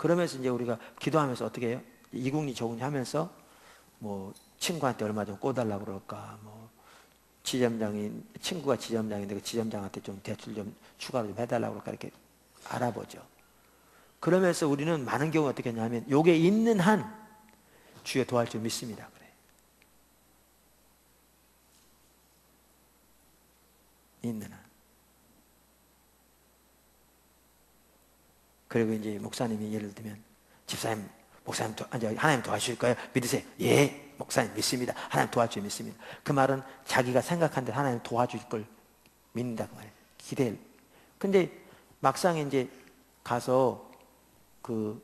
그러면서 이제 우리가 기도하면서 어떻게 해요? 이국리 저국리 하면서 뭐 친구한테 얼마 좀 꿔달라고 그럴까, 뭐 친구가 지점장인데 그 지점장한테 좀 대출 좀 추가로 좀 해달라고 그럴까, 이렇게 알아보죠. 그러면서 우리는 많은 경우 어떻게 하냐면 요게 있는 한 주여 도와줄 줄 믿습니다. 그래. 있는 한. 그리고 이제 목사님이 예를 들면 집사님, 목사님 하나님 도와주실 거예요? 믿으세요? 예, 목사님 믿습니다. 하나님 도와줄 믿습니다. 그 말은 자기가 생각한 대로 하나님 도와줄 걸 믿는다 그 말이에요. 기대를. 근데 막상 이제 가서 그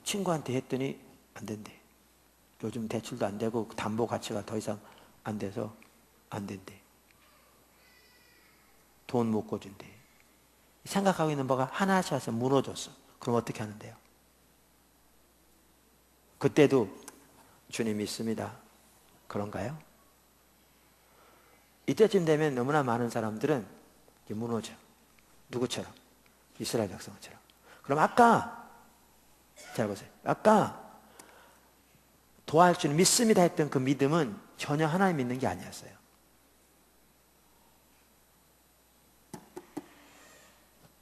친구한테 했더니 안 된대. 요즘 대출도 안 되고 담보 가치가 더 이상 안 돼서 안 된대. 돈 못 꿔준대. 생각하고 있는 바가 하나씩 해서 무너졌어. 그럼 어떻게 하는데요? 그때도 주님 믿습니다. 그런가요? 이때쯤 되면 너무나 많은 사람들은 무너져. 누구처럼? 이스라엘 백성처럼. 그럼 아까 잘 보세요. 아까 도와줄 줄 믿습니다 했던 그 믿음은 전혀 하나님 믿는 게 아니었어요.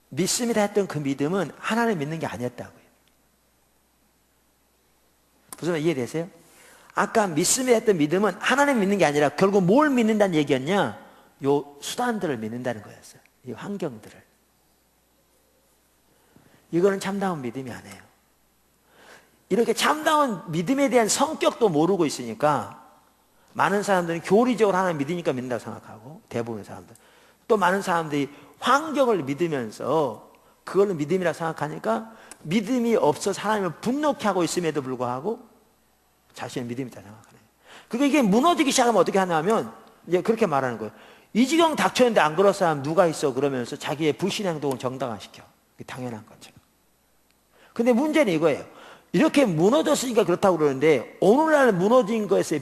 믿습니다 했던 그 믿음은 하나님 믿는 게 아니었다고요. 무슨 말 이해되세요? 아까 믿습니다 했던 믿음은 하나님 믿는 게 아니라 결국 뭘 믿는다는 얘기였냐? 요 수단들을 믿는다는 거였어요. 이 환경들을. 이거는 참다운 믿음이 아니에요. 이렇게 참다운 믿음에 대한 성격도 모르고 있으니까 많은 사람들은 교리적으로 하나님 믿으니까 믿는다고 생각하고, 대부분의 사람들. 또 많은 사람들이 환경을 믿으면서 그걸 믿음이라 생각하니까 믿음이 없어서 하나님을 분노케 하고 있음에도 불구하고 자신의 믿음이다 생각하네요. 그러니까 이게 무너지기 시작하면 어떻게 하냐면 이제 그렇게 말하는 거예요. 이 지경 닥쳤는데 안 그럴 사람 누가 있어? 그러면서 자기의 불신 행동을 정당화시켜. 당연한 것처럼. 근데 문제는 이거예요. 이렇게 무너졌으니까 그렇다고 그러는데 오늘날 무너진 것에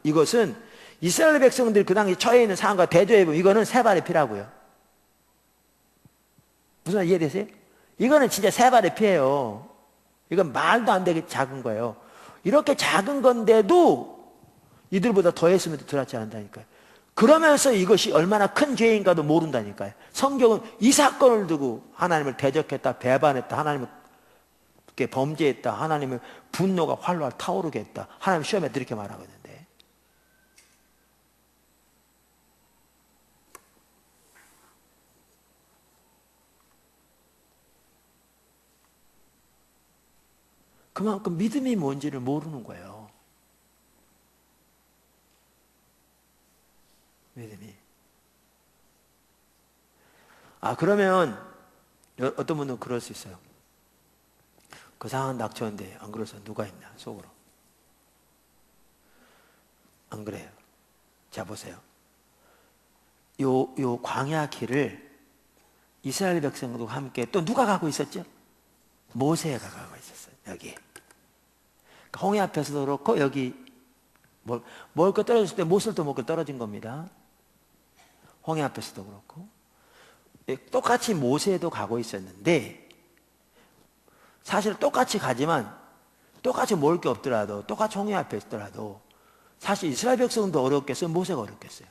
이것은 이스라엘 백성들이 그 당시 처해 있는 상황과 대조해 보면 이거는 세 발의 피라고요. 무슨 말 이해되세요? 이거는 진짜 세 발의 피예요. 이건 말도 안 되게 작은 거예요. 이렇게 작은 건데도 이들보다 더했으면 들어왔지 않는다니까요. 그러면서 이것이 얼마나 큰 죄인가도 모른다니까요. 성경은 이 사건을 두고 하나님을 대적했다, 배반했다, 하나님을 범죄했다, 하나님의 분노가 활활 타오르게 했다, 하나님 시험에 이렇게 말하거든요. 그만큼 믿음이 뭔지를 모르는 거예요. 믿음이. 그러면 어떤 분은 그럴 수 있어요. 그 상황은 닥쳤는데 안 그래서 누가 있나 속으로. 안 그래요. 자 보세요. 요 광야 길을 이스라엘 백성도 함께 또 누가 가고 있었죠? 모세가 가고 있었어요. 여기 홍해 앞에서도 그렇고 여기 먹을 거 떨어졌을 때 모슬도 먹고 떨어진 겁니다. 홍해 앞에서도 그렇고 똑같이 모세도 가고 있었는데 사실 똑같이 가지만 똑같이 먹을 게 없더라도 똑같이 홍해 앞에 있더라도 사실 이스라엘 백성도 어렵겠어요? 모세가 어렵겠어요?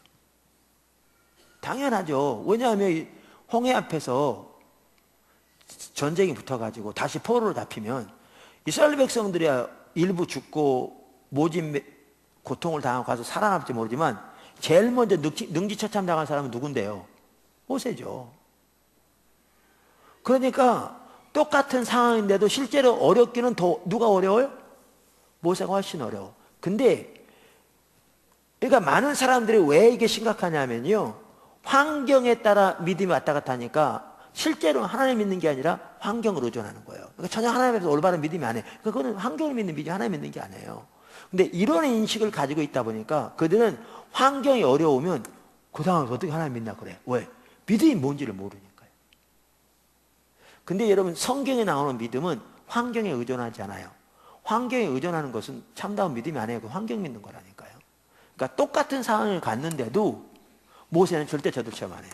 당연하죠. 왜냐하면 홍해 앞에서 전쟁이 붙어가지고 다시 포로로 잡히면 이스라엘 백성들이야 일부 죽고 모진 고통을 당하고 가서 살아남을지 모르지만 제일 먼저 능지처참 당한 사람은 누군데요? 모세죠. 그러니까 똑같은 상황인데도 실제로 어렵기는 더 누가 어려워요? 모세가 훨씬 어려워. 근데 그러니까 많은 사람들이 왜 이게 심각하냐면요, 환경에 따라 믿음이 왔다 갔다 하니까 실제로 하나님 믿는 게 아니라 환경을 의존하는 거예요. 그러니까 전혀 하나님에서 올바른 믿음이 아니에요. 그거는 환경을 믿는 믿음이 하나님 믿는 게 아니에요. 근데 이런 인식을 가지고 있다 보니까 그들은 환경이 어려우면 그 상황에서 어떻게 하나님 믿나 그래. 왜? 믿음이 뭔지를 모르니까요. 근데 여러분 성경에 나오는 믿음은 환경에 의존하지 않아요. 환경에 의존하는 것은 참다운 믿음이 아니에요. 그 환경 믿는 거라니까요. 그러니까 똑같은 상황을 갔는데도 모세는 절대 저들처럼 안 해요.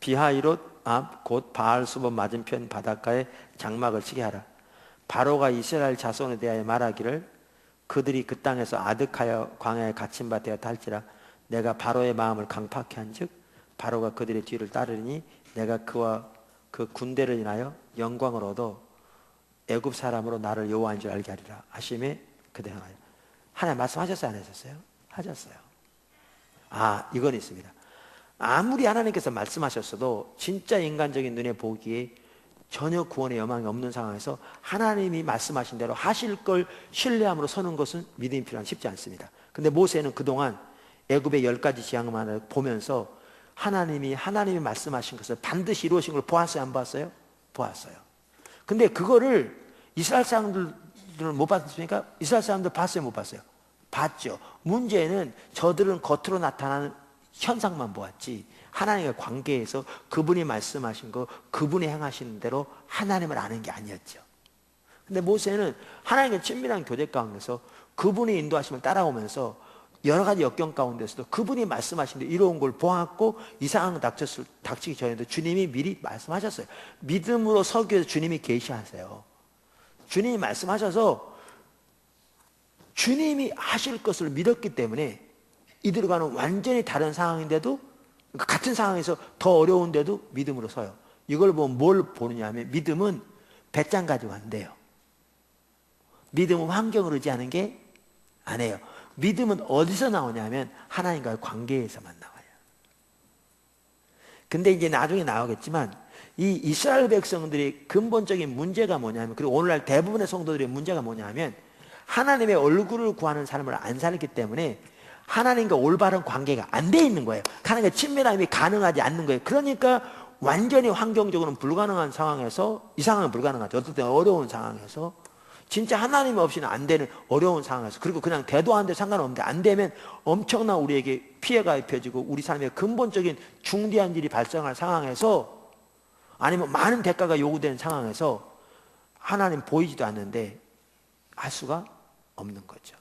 비하이롯 앞 곧 바알수본 맞은편 바닷가에 장막을 치게 하라. 바로가 이스라엘 자손에 대하여 말하기를 그들이 그 땅에서 아득하여 광야에 갇힌 바 되었다 할지라 내가 바로의 마음을 강팍케 한즉 바로가 그들의 뒤를 따르니 내가 그와 그 군대를 인하여 영광을 얻어 애굽 사람으로 나를 여호와인 줄 알게 하리라 하심에 그대 행하여. 하나님 말씀하셨어요? 안 하셨어요? 하셨어요. 이건 있습니다. 아무리 하나님께서 말씀하셨어도 진짜 인간적인 눈에 보기에 전혀 구원의 여망이 없는 상황에서 하나님이 말씀하신 대로 하실 걸 신뢰함으로 서는 것은 믿음이 필요한 쉽지 않습니다. 근데 모세는 그동안 애굽의 10가지 재앙만을 보면서 하나님이 말씀하신 것을 반드시 이루어진 걸 보았어요? 안 보았어요? 보았어요. 근데 그거를 이스라엘 사람들은 못 봤습니까? 이스라엘 사람들 봤어요? 못 봤어요? 봤죠. 문제는 저들은 겉으로 나타나는 현상만 보았지 하나님과 관계에서 그분이 말씀하신 거 그분이 행하시는 대로 하나님을 아는 게 아니었죠. 근데 모세는 하나님과 친밀한 교제 가운데서 그분이 인도하심을 따라오면서 여러 가지 역경 가운데서도 그분이 말씀하신 대로 이루어온 걸 보았고 이상한 닥치기 전에도 주님이 미리 말씀하셨어요. 믿음으로 서기 위해서 주님이 계시하세요. 주님이 말씀하셔서 주님이 하실 것을 믿었기 때문에 이들과는 완전히 다른 상황인데도 같은 상황에서 더 어려운데도 믿음으로 서요. 이걸 보면 뭘 보느냐 하면 믿음은 배짱 가지고 안 돼요. 믿음은 환경을 의지하는 게 아니에요. 믿음은 어디서 나오냐면 하나님과의 관계에서만 나와요. 근데 이제 나중에 나오겠지만 이 이스라엘 백성들의 근본적인 문제가 뭐냐면 그리고 오늘날 대부분의 성도들의 문제가 뭐냐면 하나님의 얼굴을 구하는 삶을 안 살기 때문에 하나님과 올바른 관계가 안 돼 있는 거예요. 하나님과 친밀함이 가능하지 않는 거예요. 그러니까 완전히 환경적으로는 불가능한 상황에서 이 상황은 불가능하죠. 어떨 때는 어려운 상황에서 진짜 하나님 없이는 안 되는 어려운 상황에서 그리고 그냥 돼도 안 돼 상관없는데 안 되면 엄청난 우리에게 피해가 입혀지고 우리 삶의 근본적인 중대한 일이 발생할 상황에서 아니면 많은 대가가 요구되는 상황에서 하나님 보이지도 않는데 알 수가 없는 거죠.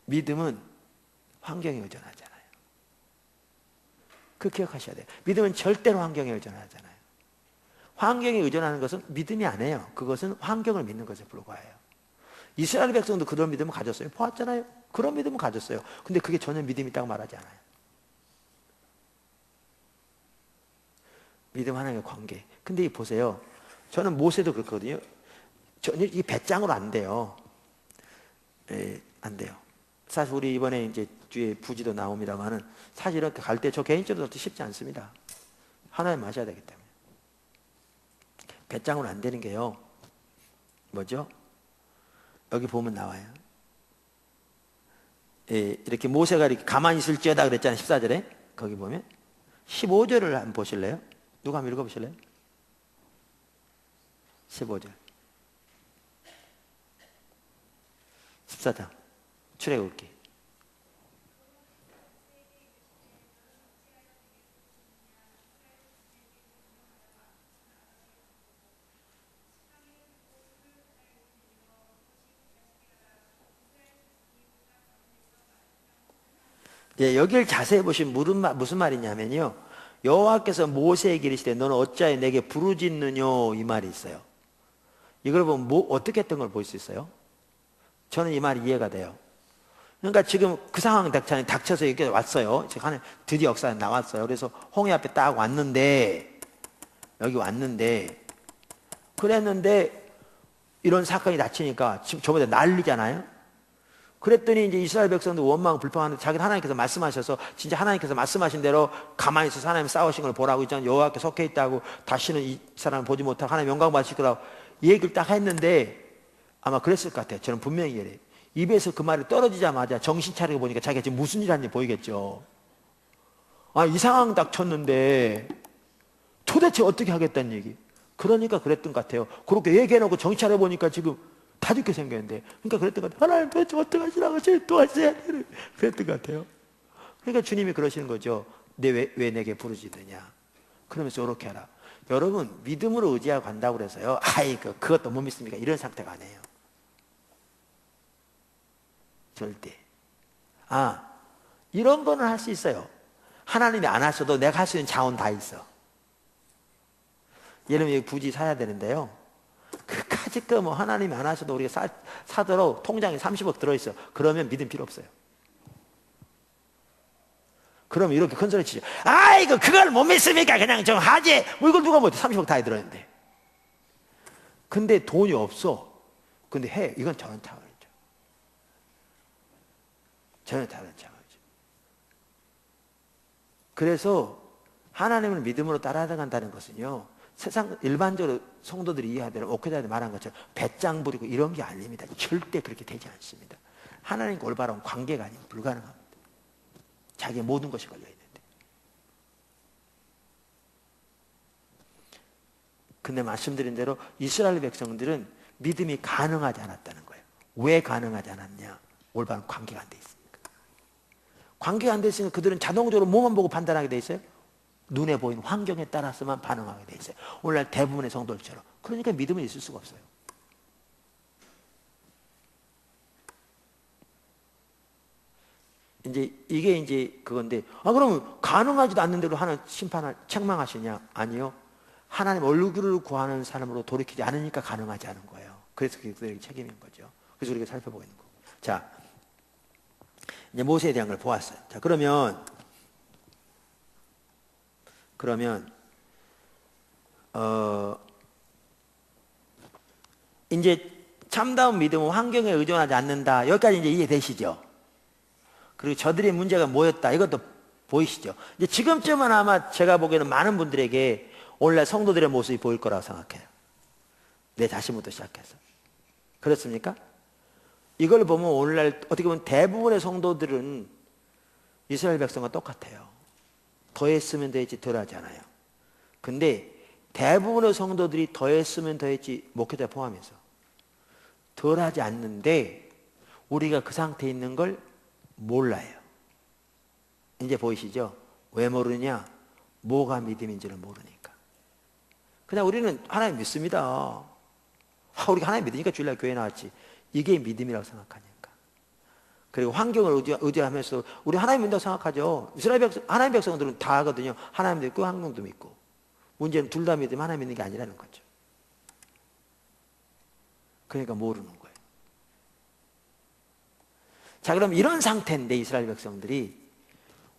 믿음은 환경에 의존하잖아요. 그 기억하셔야 돼요. 믿음은 절대로 환경에 의존하잖아요. 환경에 의존하는 것은 믿음이 아니에요. 그것은 환경을 믿는 것에 불과해요. 이스라엘 백성도 그런 믿음을 가졌어요. 보았잖아요. 그런 믿음을 가졌어요. 근데 그게 전혀 믿음이 있다고 말하지 않아요. 믿음 하나님의 관계. 근데 보세요. 저는 모세도 그렇거든요. 전혀 이 배짱으로 안 돼요. 안 돼요. 사실 우리 이번에 이제 뒤에 부지도 나옵니다만은 사실 이렇게 갈 때 저 개인적으로 쉽지 않습니다. 하나님 마셔야 되기 때문에. 배짱으로 안 되는 게요. 뭐죠? 여기 보면 나와요. 이렇게 모세가 이렇게 가만히 있을지어다 그랬잖아요. 14절에. 거기 보면 15절을 한번 보실래요? 누가 한번 읽어보실래요? 15절 14장 출애굽기. 여기를 자세히 보시면 무슨 말이냐면요. 여호와께서 모세에게 이르시되 너는 어찌하여 내게 부르짖느뇨 이 말이 있어요. 이걸 보면 어떻게 했던 걸 볼 수 있어요? 저는 이 말이 이해가 돼요. 그러니까 지금 그 상황이 닥쳐서 이렇게 왔어요. 드디어 역사에 나왔어요. 그래서 홍해 앞에 딱 왔는데 여기 왔는데 그랬는데 이런 사건이 닥치니까 지금 저보다 난리잖아요. 그랬더니 이제 이스라엘 백성들 원망 불평하는데 자기는 하나님께서 말씀하셔서 진짜 하나님께서 말씀하신 대로 가만히 있어서 하나님 싸우신 걸 보라고 있잖아요. 여호와께 속해 있다고 다시는 이 사람을 보지 못하고 하나님 영광 받으실 거라고 이 얘기를 딱 했는데 아마 그랬을 것 같아요. 저는 분명히 이해해요. 입에서 그 말이 떨어지자마자 정신 차리고 보니까 자기가 지금 무슨 일 하는지 보이겠죠. 이 상황 닥쳤는데 도대체 어떻게 하겠다는 얘기. 그러니까 그랬던 것 같아요. 그렇게 얘기해놓고 정신 차려보니까 지금 다 죽게 생겼는데 그러니까 그랬던 것 같아요. 하나님 도대체 어떻게 하시라고 저를 도와주셔야 되는 그랬던 것 같아요. 그러니까 주님이 그러시는 거죠. 왜 내게 부르짖느냐. 그러면서 이렇게 하라. 여러분 믿음으로 의지하고 간다고 그래서요. 그것도 못 믿습니까? 이런 상태가 아니에요. 절대. 이런 거는 할 수 있어요. 하나님이 안 하셔도 내가 할 수 있는 자원 다 있어. 예를 들면 부지 사야 되는데요. 그까짓 거 뭐 하나님이 안 하셔도 우리가 사도록 통장에 30억 들어있어. 그러면 믿음 필요 없어요. 그럼 이렇게 큰 소리 치죠. 아이고 그걸 못 믿습니까? 그냥 좀 하지. 뭐 이걸 누가 못해. 30억 다 들어있는데. 근데 돈이 없어. 근데 해. 이건 저런 차원이죠. 전혀 다른 차원이죠. 그래서 하나님을 믿음으로 따라간다는 것은요, 세상 일반적으로 성도들이 이해하되는 옥회자들이 말한 것처럼 배짱 부리고 이런 게 아닙니다. 절대 그렇게 되지 않습니다. 하나님과 올바른 관계가 아니면 불가능합니다. 자기의 모든 것이 걸려있는데. 근데 말씀드린 대로 이스라엘 백성들은 믿음이 가능하지 않았다는 거예요. 왜 가능하지 않았냐? 올바른 관계가 안 돼 있으니까. 관계가 안 돼 있으니까 그들은 자동적으로 뭐만 보고 판단하게 돼 있어요? 눈에 보이는 환경에 따라서만 반응하게 돼 있어요. 오늘날 대부분의 성도들처럼. 그러니까 믿음은 있을 수가 없어요. 이게 이제 그건데, 그러면 가능하지도 않는 대로 하나님 책망하시냐? 아니요. 하나님 얼굴을 구하는 사람으로 돌이키지 않으니까 가능하지 않은 거예요. 그래서 그들에게 책임인 거죠. 그래서 우리가 살펴보고 있는 거고. 자, 이제 모세에 대한 걸 보았어요. 자, 그러면 이제 참다운 믿음은 환경에 의존하지 않는다. 여기까지 이제 이해되시죠? 그리고 저들의 문제가 뭐였다. 이것도 보이시죠? 이제 지금쯤은 아마 제가 보기에는 많은 분들에게 오늘날 성도들의 모습이 보일 거라고 생각해요. 내 자신부터 시작해서. 그렇습니까? 이걸 보면 오늘날 어떻게 보면 대부분의 성도들은 이스라엘 백성과 똑같아요. 더했으면 더했지 덜하지 않아요. 근데 대부분의 성도들이 더했으면 더했지 목회자 포함해서 덜하지 않는데 우리가 그 상태에 있는 걸 몰라요. 이제 보이시죠? 왜 모르냐? 뭐가 믿음인지를 모르니까. 그냥 우리는 하나님 믿습니다. 우리가 하나님 믿으니까 주일날 교회 나왔지. 이게 믿음이라고 생각하니까. 그리고 환경을 의지하면서 우리 하나님 믿는다고 생각하죠. 하나님 백성들은 다 하거든요. 하나님도 믿고 환경도 믿고. 문제는 둘 다 믿으면 하나님 믿는 게 아니라는 거죠. 그러니까 모르는 거예요. 자, 그럼 이런 상태인데 이스라엘 백성들이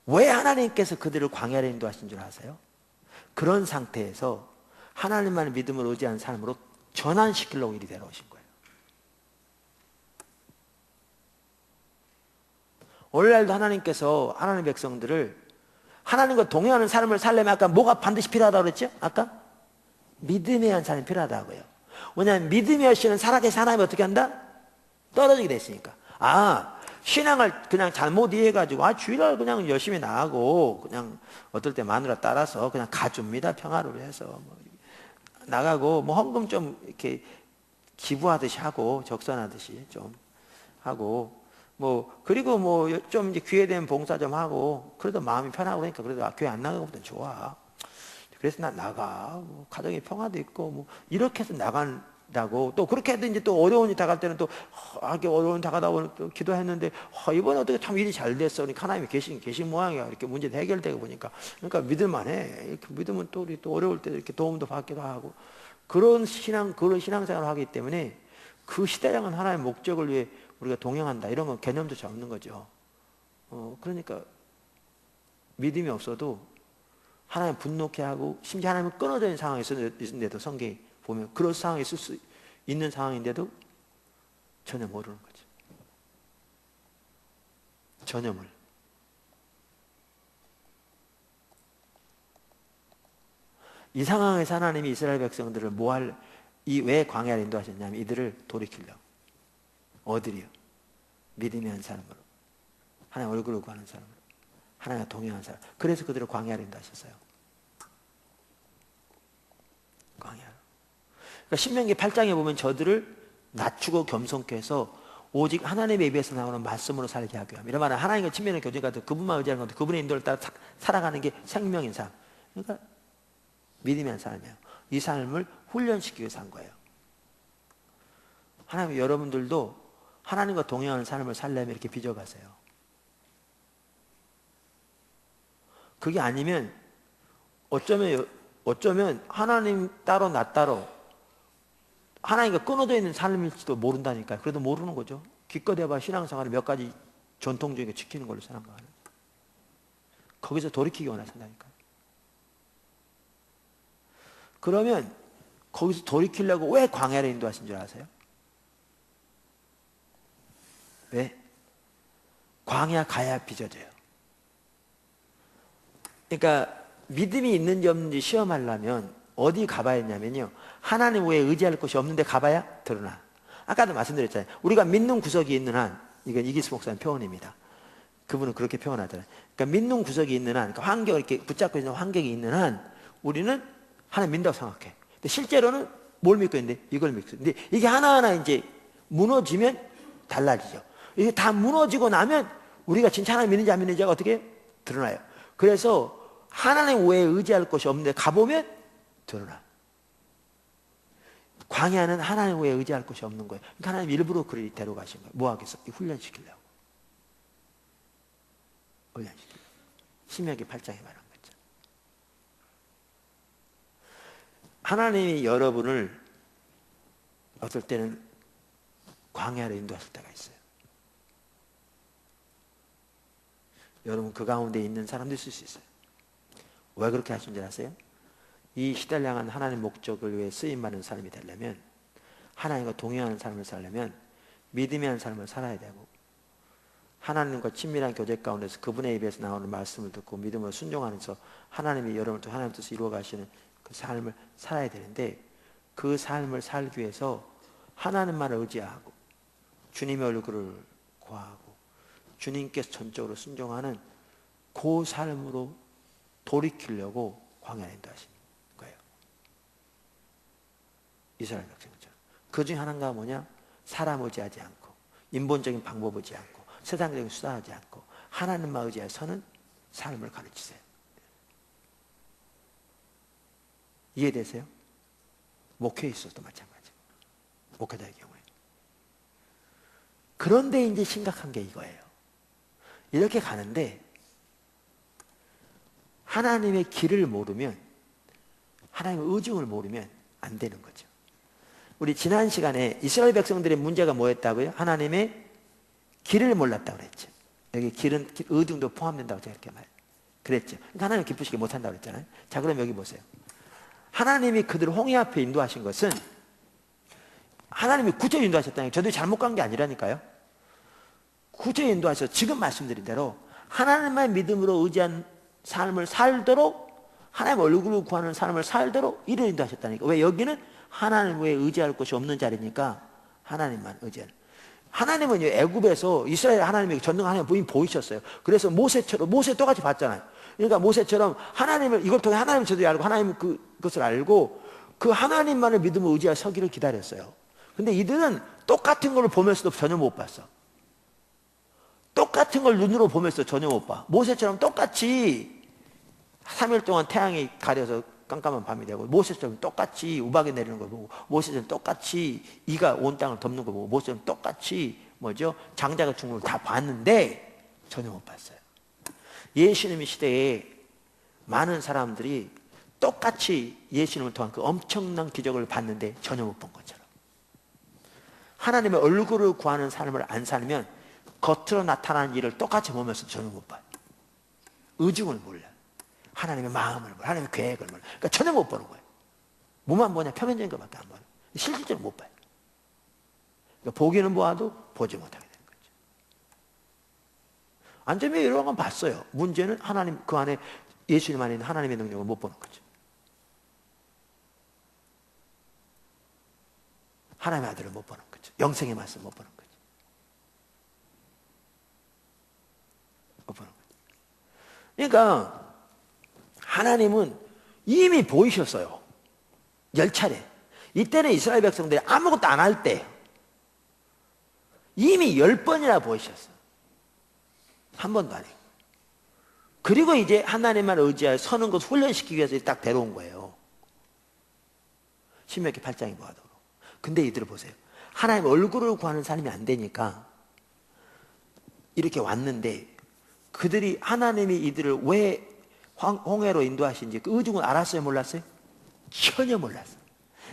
왜 하나님께서 그들을 광야로 인도하신 줄 아세요? 그런 상태에서 하나님만의 믿음을 의지하는 삶으로 전환시키려고 이리 데려오신 거예요. 오늘날도 하나님께서 하나님의 백성들을 하나님과 동행하는 삶을 살려면 아까 뭐가 반드시 필요하다고 그랬죠? 아까? 믿음에 대한 삶이 필요하다고요. 왜냐하면 믿음이 없이는 살아계신 하나님이 어떻게 한다? 떨어지게 됐으니까. 신앙을 그냥 잘못 이해해가지고 주일날 그냥 열심히 나가고 그냥 어떨 때 마누라 따라서 그냥 가줍니다. 평화를 위해서 뭐 나가고 뭐 헌금 좀 이렇게 기부하듯이 하고 적선하듯이 좀 하고 뭐 그리고 뭐 좀 이제 기회 되면 봉사 좀 하고 그래도 마음이 편하고 그러니까 그래도 교회 안 나가는 것보다 좋아. 그래서 난 나가. 뭐 가정의 평화도 있고 뭐 이렇게 해서 나간다고 또 그렇게 해도 이제 또 어려운 일 다갈 때는 또 이렇게 어려운 다가다 보니 또 기도했는데 이번에 어떻게 참 일이 잘 됐어. 그러니까 하나님이 계신 모양이야. 이렇게 문제 해결되고 보니까 그러니까 믿을만해. 이렇게 믿으면 또 우리 또 어려울 때 이렇게 도움도 받기도 하고 그런 신앙생활을 하기 때문에 그 시대랑은 하나님의 목적을 위해 우리가 동행한다. 이런 건 개념도 잡는 거죠. 그러니까 믿음이 없어도 하나님 분노케 하고 심지어 하나님은 끊어져 있는 상황에 있는데도 성경에 보면 그런 상황에 있을 수 있는 상황인데도 전혀 모르는 거죠. 전혀 몰라. 이 상황에서 하나님이 이스라엘 백성들을 왜 광야를 인도하셨냐면 이들을 돌이키려고. 어디요? 믿음이 한 사람으로. 하나님 얼굴을 구하는 사람으로. 하나님과 동행하는 사람. 그래서 그들을 광야로 인도하셨어요. 광야로. 그러니까 신명기 8장에 보면 저들을 낮추고 겸손케 해서 오직 하나님의 입에서 나오는 말씀으로 살게 하게 합니다. 이런 말은 하나님과 친밀한 교제가 그분만 의지하는 건데 그분의 인도를 따라 살아가는 게 생명인 삶. 그러니까 믿음이 한 사람이에요. 이 삶을 훈련시키기 위해서 한 거예요. 하나님 여러분들도 하나님과 동행하는 삶을 살려면 이렇게 빚어가세요. 그게 아니면 어쩌면 하나님 따로 나 따로 하나님과 끊어져 있는 삶일지도 모른다니까요. 그래도 모르는 거죠. 기껏 해봐 신앙생활을 몇 가지 전통적인 거 지키는 걸로 사는 거 하는. 거기서 돌이키기 원하신다니까요. 그러면 거기서 돌이키려고 왜 광야를 인도하신 줄 아세요? 왜? 광야 가야 빚어져요. 그러니까 믿음이 있는지 없는지 시험하려면 어디 가봐야 했냐면요, 하나님 외에 의지할 곳이 없는데 가봐야 드러나. 아까도 말씀드렸잖아요. 우리가 믿는 구석이 있는 한, 이건 이기수 목사님 표현입니다. 그분은 그렇게 표현하잖아요. 그러니까 믿는 구석이 있는 한, 그러니까 환경을 이렇게 붙잡고 있는 환경이 있는 한 우리는 하나님 믿는다고 생각해. 근데 실제로는 뭘 믿고 있는데 이걸 믿고 있는데, 이게 하나하나 이제 무너지면 달라지죠. 이게 다 무너지고 나면 우리가 진짜 하나님 믿는지 안 믿는지가 어떻게 드러나요. 그래서 하나님 외에 의지할 곳이 없는데 가보면 드러나. 광야는 하나님 외에 의지할 곳이 없는 거예요. 그러니까 하나님 일부러 그를 데려가신 거예요. 뭐 하겠어? 훈련시키려고. 훈련시키려고. 신명기 8장에 말한 거죠. 하나님이 여러분을 어떨 때는 광야로 인도하실 때가 있어요. 여러분 그 가운데 있는 사람도 있을 수 있어요. 왜 그렇게 하신 줄 아세요? 이 시대를 향한 하나님의 목적을 위해 쓰임받는 사람이 되려면, 하나님과 동행하는 삶을 살려면 믿음이 하는 삶을 살아야 되고, 하나님과 친밀한 교제 가운데서 그분의 입에서 나오는 말씀을 듣고 믿음으로 순종하면서 하나님이 여러분을 또 하나님 뜻을 이루어 가시는 그 삶을 살아야 되는데, 그 삶을 살기 위해서 하나님만을 의지하고 주님의 얼굴을 구하고 주님께서 전적으로 순종하는 그 삶으로 돌이키려고 광야에 인도하신 거예요. 이스라엘 백성처럼. 그 중에 하나가 뭐냐? 사람 의지하지 않고 인본적인 방법 의지 않고 세상적인 수단하지 않고 하나님만 의지하여 서는 삶을 가르치세요. 이해되세요? 목회에 있어도 마찬가지. 목회자의 경우에. 그런데 이제 심각한 게 이거예요. 이렇게 가는데 하나님의 길을 모르면, 하나님의 의중을 모르면 안 되는 거죠. 우리 지난 시간에 이스라엘 백성들의 문제가 뭐였다고요? 하나님의 길을 몰랐다고 그랬죠. 여기 길은 의중도 포함된다고 제가 이렇게 그랬죠. 그러니까 하나님 기쁘시게 못한다고 그랬잖아요. 자, 그럼 여기 보세요. 하나님이 그들을 홍해 앞에 인도하신 것은 하나님이 구체적으로 인도하셨다는 게 저들이 잘못 간 게 아니라니까요. 구체적으로 인도하셔서 지금 말씀드린 대로 하나님만 믿음으로 의지한 삶을 살도록, 하나님 얼굴을 구하는 삶을 살도록 이를 인도하셨다니까. 왜? 여기는 하나님 외에 의지할 곳이 없는 자리니까 하나님만 의지하는. 하나님은 애굽에서 이스라엘 하나님에게 전능 하나님 부인 보이셨어요. 그래서 모세처럼, 모세 똑같이 봤잖아요. 그러니까 모세처럼 하나님을, 이걸 통해 하나님을 저들이 알고 하나님 그것을 알고 그 하나님만을 믿음으로 의지하여 서기를 기다렸어요. 근데 이들은 똑같은 걸 보면서도 전혀 못 봤어. 똑같은 걸 눈으로 보면서 전혀 못 봐. 모세처럼 똑같이 3일 동안 태양이 가려서 깜깜한 밤이 되고, 모세처럼 똑같이 우박이 내리는 걸 보고, 모세처럼 똑같이 이가 온 땅을 덮는 걸 보고, 모세처럼 똑같이 장자가 죽는 걸 다 봤는데 전혀 못 봤어요. 예수님의 시대에 많은 사람들이 똑같이 예수님을 통한 그 엄청난 기적을 봤는데 전혀 못 본 것처럼, 하나님의 얼굴을 구하는 삶을 안 살면 겉으로 나타나는 일을 똑같이 보면서 전혀 못 봐요. 의중을 몰라. 하나님의 마음을 몰라. 하나님의 계획을 몰라. 그러니까 전혀 못 보는 거예요. 뭐만 보냐? 표면적인 것밖에 안 봐요. 실질적으로 못 봐요. 그러니까 보기는 보아도 보지 못하게 되는 거죠. 안점이 이런 건 봤어요. 문제는 하나님 그 안에, 예수님 안에 있는 하나님의 능력을 못 보는 거죠. 하나님의 아들을 못 보는 거죠. 영생의 말씀 못 보는 거죠. 못 보는 거죠. 그러니까 하나님은 이미 보이셨어요. 10차례. 이때는 이스라엘 백성들이 아무것도 안 할 때 이미 10번이나 보이셨어요. 한 번도 아니고. 그리고 이제 하나님만 의지하여 서는 것을 훈련시키기 위해서 딱 데려온 거예요. 신명기 8장에 보아도. 근데 이들을 보세요. 하나님 얼굴을 구하는 삶이 안 되니까 이렇게 왔는데, 그들이 하나님이 이들을 왜 홍해로 인도하신지 그 의중을 알았어요, 몰랐어요? 전혀 몰랐어요.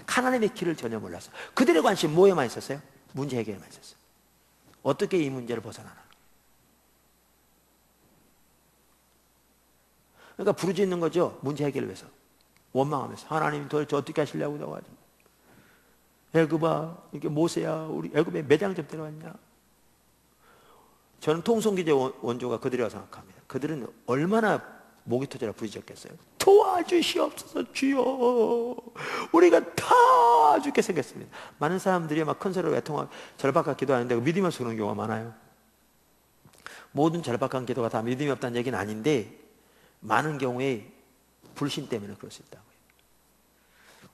하나님의 길을 전혀 몰랐어요. 그들의 관심 뭐에만 있었어요? 문제 해결에만 있었어요. 어떻게 이 문제를 벗어나나. 그러니까 부르짖는 거죠. 문제 해결을 위해서. 원망하면서 하나님 도대체 어떻게 하시려고 나와가지고, 애굽아, 이게 모세야, 우리 애굽에 매장 좀 데려왔냐. 저는 통성기제 원조가 그들이라고 생각합니다. 그들은 얼마나 목이 터져라 부르짖었겠어요. 도와주시옵소서 주여, 우리가 다 죽게 생겼습니다. 많은 사람들이 막 큰 소리로 애통하고 절박하게 기도하는데 믿음이 없어 그런 경우가 많아요. 모든 절박한 기도가 다 믿음이 없다는 얘기는 아닌데, 많은 경우에 불신 때문에 그럴 수 있다고요.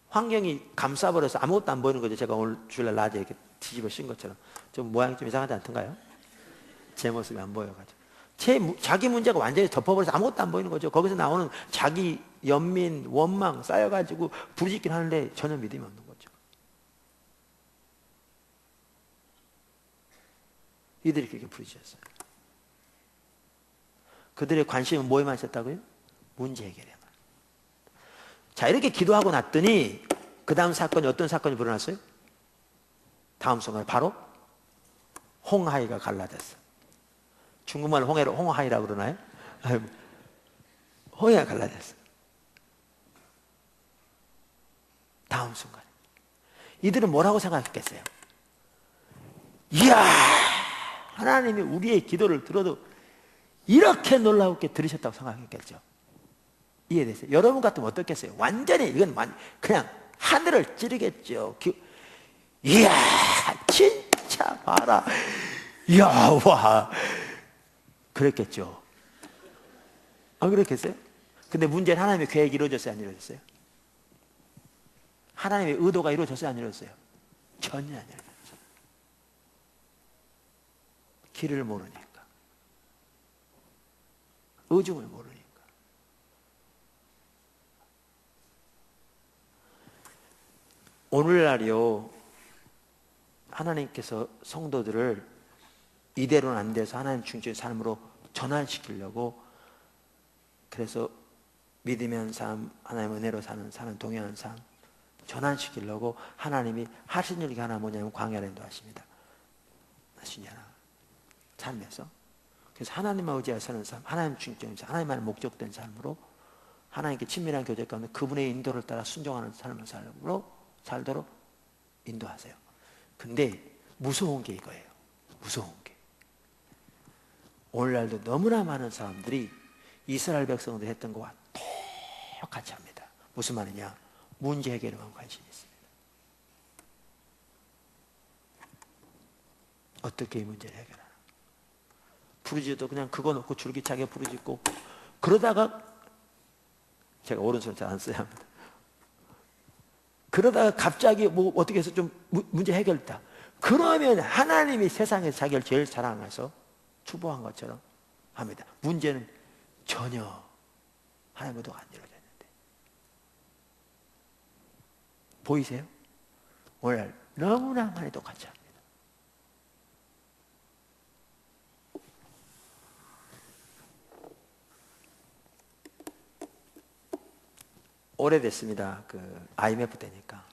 환경이 감싸버려서 아무것도 안 보이는 거죠. 제가 오늘 주일날 낮에 이렇게 뒤집어 씌운 것처럼. 좀 모양이 좀 이상하지 않던가요? 제 모습이 안 보여가지고. 자기 문제가 완전히 덮어버려서 아무것도 안 보이는 거죠. 거기서 나오는 자기 연민, 원망 쌓여가지고 부르짖긴 하는데 전혀 믿음이 없는 거죠. 이들이 그렇게 부르짖었어요. 그들의 관심은 뭐에만 있었다고요? 문제 해결에만. 자, 이렇게 기도하고 났더니 그 다음 사건이 어떤 사건이 벌어났어요? 다음 순간 바로 홍하이가 갈라졌어. 중국말 홍해로 홍하이라고 그러나요? 홍해가 갈라졌어. 다음 순간 이들은 뭐라고 생각했겠어요? 이야, 하나님이 우리의 기도를 들어도 이렇게 놀라웠게 들으셨다고 생각했겠죠. 이해됐어요? 여러분 같으면 어떻겠어요? 완전히 이건 그냥 하늘을 찌르겠죠. 이야, 진짜 봐라. 이야, 와. 그랬겠죠. 안 그렇겠어요? 근데 문제는 하나님의 계획이 이루어졌어요, 안 이루어졌어요? 하나님의 의도가 이루어졌어요, 안 이루어졌어요? 전혀 안 이루어졌어요. 길을 모르니까, 의중을 모르니까. 오늘날이요, 하나님께서 성도들을 이대로는 안 돼서 하나님 중심의 삶으로 전환시키려고, 그래서 믿으면 삶, 하나님 은혜로 사는 삶, 동행하는 삶 전환시키려고 하나님이 하신 일이 하나 뭐냐면 광야를 인도하십니다. 하신 일 하나 삶에서. 그래서 하나님만 의지하여 사는 삶, 하나님 중심에서 하나님만의 목적된 삶으로 하나님께 친밀한 교제 가운데 그분의 인도를 따라 순종하는 삶을 살도록 인도하세요. 근데 무서운 게 이거예요. 무서운 게, 오늘날도 너무나 많은 사람들이 이스라엘 백성들 했던 것과 똑같이 합니다. 무슨 말이냐? 문제 해결에만 관심이 있습니다. 어떻게 이 문제를 해결하나? 부르짖어도 그냥 그거 놓고 줄기차게 부르짖고, 그러다가, 제가 오른손 잘 안 써야 합니다. 그러다가 갑자기 뭐 어떻게 해서 좀 문제 해결됐다. 그러면 하나님이 세상에서 자기를 제일 사랑해서 축복한 것처럼 합니다. 문제는 전혀 하나님의 의도가 안 이루어졌는데. 보이세요? 오늘 너무나 많이 똑같이 합니다. 오래됐습니다. 그 IMF 때니까.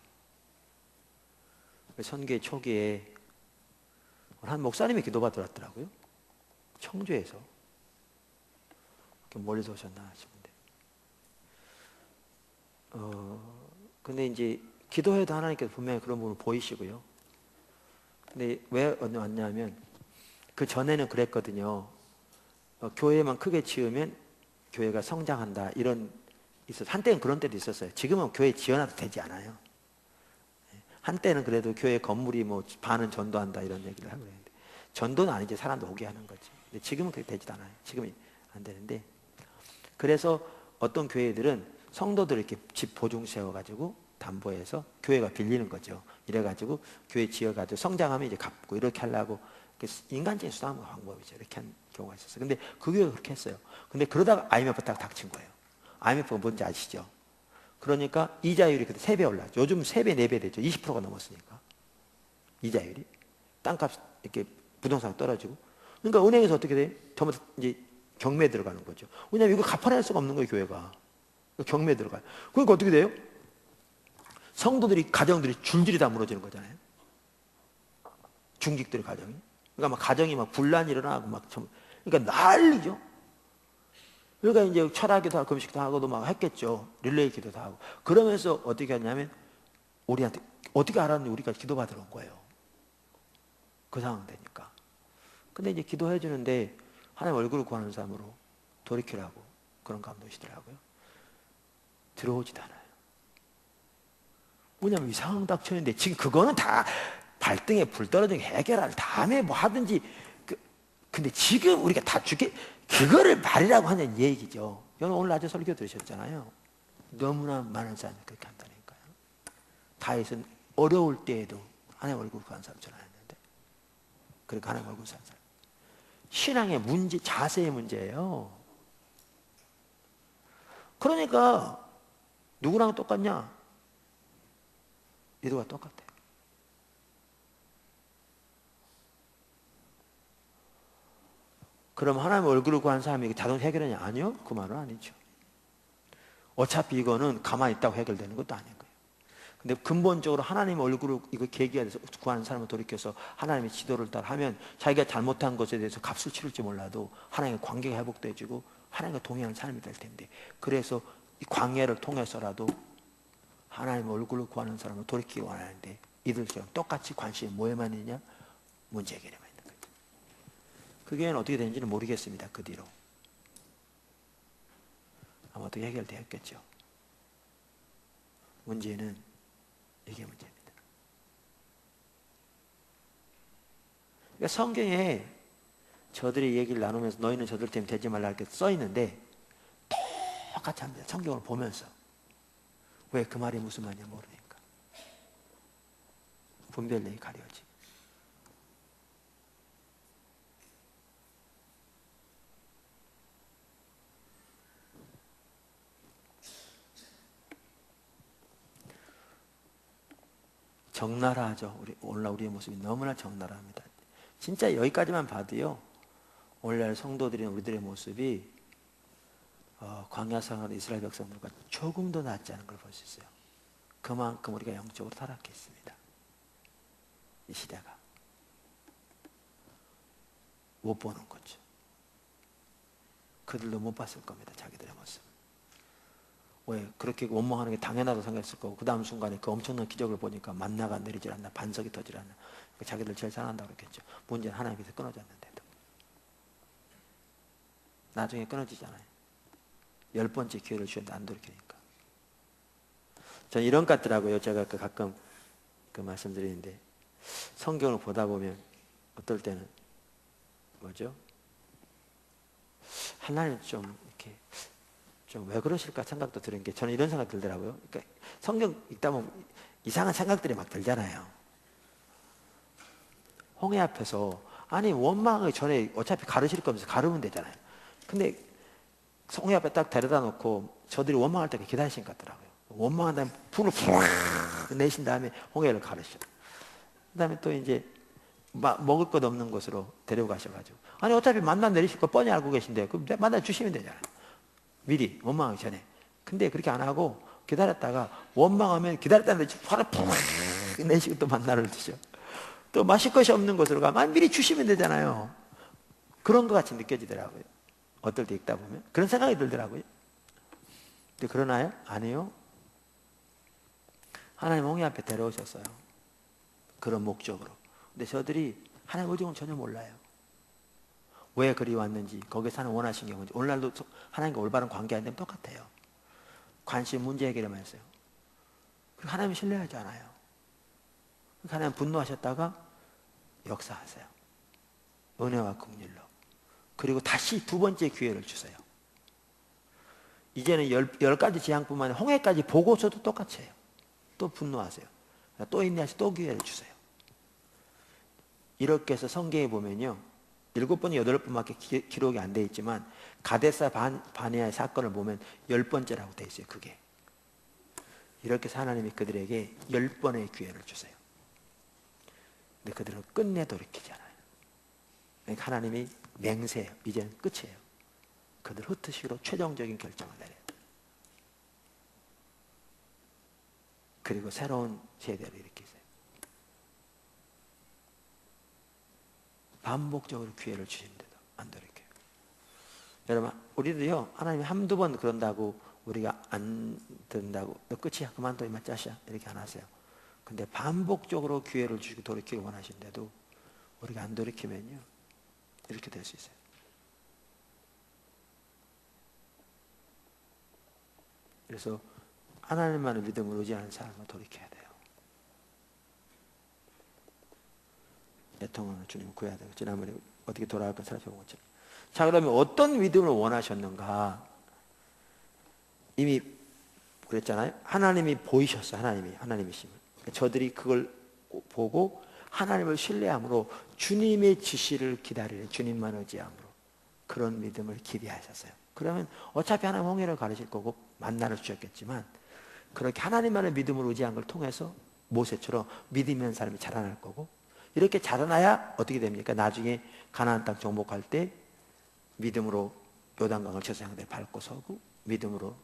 선교의 초기에 한 목사님이 기도받으더라고요. 청주에서. 멀리서 오셨나 싶은데. 근데 이제 기도해도 하나님께서 분명히 그런 부분을 보이시고요. 근데 왜 왔냐면, 그 전에는 그랬거든요. 교회만 크게 지으면 교회가 성장한다, 이런 있었어요. 한때는 그런 때도 있었어요. 지금은 교회 지어놔도 되지 않아요. 한때는 그래도 교회 건물이 뭐 반은 전도한다 이런 얘기를 하고 그랬는데, 전도는 아니지, 사람도 오게 하는 거지. 근데 지금은 그렇게 되지도 않아요. 지금은 안 되는데, 그래서 어떤 교회들은 성도들 이렇게 집 보증 세워가지고 담보해서 교회가 빌리는 거죠. 이래가지고 교회 지어가지고 성장하면 이제 갚고, 이렇게 하려고 인간적인 수단 방법이죠. 이렇게 한 경우가 있었어요. 근데 그 교회가 그렇게 했어요. 근데 그러다가 IMF 딱 닥친 거예요. IMF가 뭔지 아시죠? 그러니까 이자율이 그때 3배 올랐죠. 요즘 3배, 4배 됐죠. 20%가 넘었으니까. 이자율이. 땅값 이렇게 부동산 떨어지고. 그러니까 은행에서 어떻게 돼? 전부 이제 경매에 들어가는 거죠. 왜냐하면 이거 갚아낼 수가 없는 거예요, 교회가. 경매에 들어가요. 그러니까 어떻게 돼요? 성도들이, 가정들이 줄줄이 다 무너지는 거잖아요. 중직들의 가정이. 그러니까 막 가정이 막 분란이 일어나고 막 그러니까 난리죠. 그러니까 이제 철학기도 하고 금식도 하고도 막 했겠죠. 릴레이 기도도 하고. 그러면서 어떻게 하냐면 우리한테 어떻게 알았는지 우리가 기도받으러 온 거예요. 그 상황 되니까. 근데 이제 기도해 주는데 하나님 얼굴을 구하는 사람으로 돌이키라고 그런 감독이시더라고요. 들어오지도 않아요. 왜냐면 이 상황 닥쳤는데 지금 그거는 다 발등에 불 떨어진 해결할 다음에 뭐 하든지 근데 지금 우리가 다 그거를 말이라고 하는 얘기죠. 여러분 오늘 낮에 설교 들으셨잖아요. 너무나 많은 사람이 그렇게 한다니까요. 다윗은 어려울 때에도 하나님 얼굴 구하는 사람처럼 했는데 그러니까 하나님 얼굴 구하는 사람. 신앙의 문제, 자세의 문제예요. 그러니까 누구랑 똑같냐? 얘도가 똑같아요. 그럼 하나님 얼굴을 구한 사람이 자동 해결하냐? 아니요. 그 말은 아니죠. 어차피 이거는 가만히 있다고 해결되는 것도 아닌 거예요. 근데 근본적으로 하나님 얼굴을 이거 계기해서 구하는 사람을 돌이켜서 하나님의 지도를 따라 하면 자기가 잘못한 것에 대해서 값을 치를지 몰라도 하나님의 관계가 회복돼지고 하나님과 동행하는 삶이 될 텐데 그래서 이 광야를 통해서라도 하나님 얼굴을 구하는 사람을 돌이키기 원하는데 이들처럼 똑같이 관심이 뭐에만 있냐? 문제 해결에만 있는 거죠. 그 교회는 어떻게 되는지는 모르겠습니다. 그 뒤로. 아마 어떻게 해결되었겠죠. 문제는 이게 문제입니다. 그러니까 성경에 저들이 얘기를 나누면서 너희는 저들 때문에 되지 말라 이렇게 써 있는데 똑같이 합니다. 성경을 보면서. 왜 그 말이 무슨 말인지 모르니까. 분별력이 가려지. 적나라하죠. 오늘날 우리의 모습이 너무나 적나라합니다. 진짜 여기까지만 봐도요. 오늘날 성도들인 우리들의 모습이 광야 생활 이스라엘 백성들과 조금 더 낫지 않은 걸 볼 수 있어요. 그만큼 우리가 영적으로 타락했습니다. 이 시대가 못 보는 거죠. 그들도 못 봤을 겁니다. 자기들의 모습. 왜 그렇게 원망하는 게 당연하다고 생각했을 거고 그 다음 순간에 그 엄청난 기적을 보니까 만나가 내리질 않나 반석이 터질 않나 자기들 제일 사랑한다고 그랬겠죠. 문제는 하나님께서 끊어졌는데도 나중에 끊어지잖아요. 10번째 기회를 주셨는데 안 돌이키니까. 저는 이런 것 같더라고요. 제가 가끔 말씀드리는데 성경을 보다 보면 어떨 때는 뭐죠? 하나님 좀 이렇게 좀 왜 그러실까 생각도 드는 게 저는 이런 생각 들더라고요. 그러니까 성경 읽다 보면 이상한 생각들이 막 들잖아요. 홍해 앞에서 아니 원망하기 전에 어차피 가르칠 거면서 가르면 되잖아요. 근데 홍해 앞에 딱 데려다 놓고 저들이 원망할 때까지 기다리신 것 같더라고요. 원망한 다음에 불을 푹 내신 다음에 홍해를 가르쳐. 그 다음에 또 이제 먹을 것 없는 곳으로 데려가셔가지고 아니 어차피 만나 내리실 거 뻔히 알고 계신데 그럼 만나 주시면 되잖아요. 미리 원망하기 전에. 근데 그렇게 안 하고 기다렸다가 원망하면 기다렸다는 데 바로 푹 내시고 또 만나를 드셔. 또 마실 것이 없는 곳으로 가면 미리 주시면 되잖아요. 그런 것 같이 느껴지더라고요. 어떨 때 읽다 보면 그런 생각이 들더라고요. 근데 그러나요? 아니요. 하나님 홍해 앞에 데려오셨어요. 그런 목적으로. 근데 저들이 하나님 의정을 전혀 몰라요. 왜 그리 왔는지 거기서 하나님 원하신 게 뭔지 오늘날도 하나님과 올바른 관계 안 되면 똑같아요. 관심 문제 해결만 했어요. 하나님 신뢰하지 않아요. 하나님 분노하셨다가 역사하세요. 은혜와 긍휼로. 그리고 다시 두 번째 기회를 주세요. 이제는 열 가지 재앙뿐만 아니라 홍해까지 보고서도 똑같이 해요. 또 분노하세요. 또 인내하시 또 기회를 주세요. 이렇게 해서 성경에 보면요. 7번, 8번밖에 기록이 안 돼 있지만 가데사 바네아의 사건을 보면 10번째라고 돼 있어요. 그게. 이렇게 해서 하나님이 그들에게 10번의 기회를 주세요. 근데 그들은 끝내 돌이키지 않아요. 그러니까 하나님이 맹세해요. 이제는 끝이에요. 그들 흩으시기로 최종적인 결정을 내려요. 그리고 새로운 세대를 일으키세요. 반복적으로 기회를 주시는데도 안 돌이켜요. 여러분, 우리도요, 하나님이 한두 번 그런다고 우리가 안 듣는다고 너 끝이야, 그만둬, 이만 짜시야, 이렇게 안 하세요. 근데 반복적으로 기회를 주시고 돌이키길 원하시는데도 우리가 안 돌이키면요, 이렇게 될 수 있어요. 그래서 하나님만을 믿음으로 의지하는 사람은 돌이켜야 돼요. 애통하는 주님을 구해야 돼요. 지난번에 어떻게 돌아갈까 살펴본 것처럼. 자, 그러면 어떤 믿음을 원하셨는가? 이미 그랬잖아요. 하나님이 보이셨어요. 하나님이심을. 저들이 그걸 보고 하나님을 신뢰함으로 주님의 지시를 기다리는, 주님만 의지함으로 그런 믿음을 기대하셨어요. 그러면 어차피 하나님 홍해를 가르칠 거고 만나를 주셨겠지만, 그렇게 하나님만의 믿음을 의지한 걸 통해서 모세처럼 믿음 있는 사람이 자라날 거고, 이렇게 자라나야 어떻게 됩니까? 나중에 가나안 땅 정복할 때 믿음으로 요단강을 제사장들 밟고 서고, 믿음으로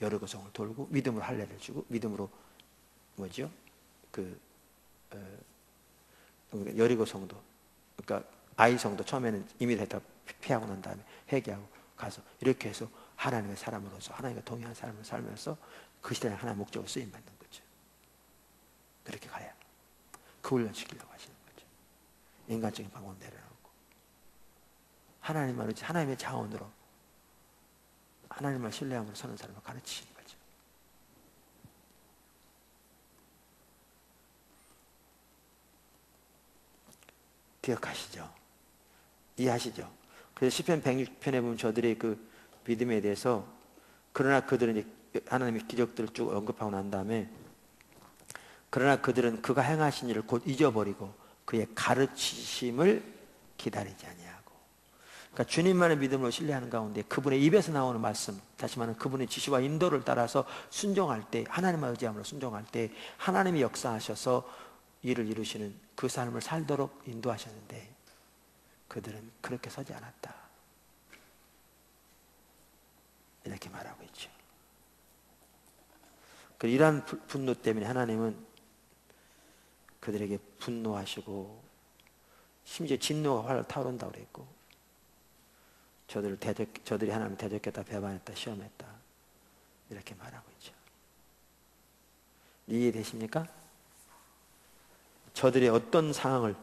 여리고성을 돌고, 믿음으로 할례를 주고, 믿음으로 뭐죠? 여리고성도, 그러니까 아이성도 처음에는 이미 다 피하고 난 다음에 회개하고 가서 이렇게 해서 하나님의 사람으로서, 하나님과 동행하는 사람을 살면서 그 시대에 하나님의 목적으로 쓰임받는 거죠. 그렇게 가야 그 훈련 시키려고 하시는 거죠. 인간적인 방법을 내려놓고 하나님만 의지, 하나님의 자원으로, 하나님을 신뢰함으로 서는 사람을 가르치시는 거죠. 기억하시죠? 이해하시죠? 그래서 시편 106편에 보면 저들의 그 믿음에 대해서, 그러나 그들은 하나님의 기적들을 쭉 언급하고 난 다음에, 그러나 그들은 그가 행하신 일을 곧 잊어버리고 그의 가르치심을 기다리지 아니하고. 그러니까 주님만의 믿음으로 신뢰하는 가운데 그분의 입에서 나오는 말씀, 다시 말하면 그분의 지시와 인도를 따라서 순종할 때, 하나님만 의지함으로 순종할 때 하나님이 역사하셔서 일을 이루시는 그 삶을 살도록 인도하셨는데, 그들은 그렇게 서지 않았다, 이렇게 말하고 있죠. 이러한 분노 때문에 하나님은 그들에게 분노하시고, 심지어 진노가 활을 타오른다고 그랬고, 저들이 하나님을 대적했다, 배반했다, 시험했다, 이렇게 말하고 있죠. 이해되십니까? 저들의 어떤 상황을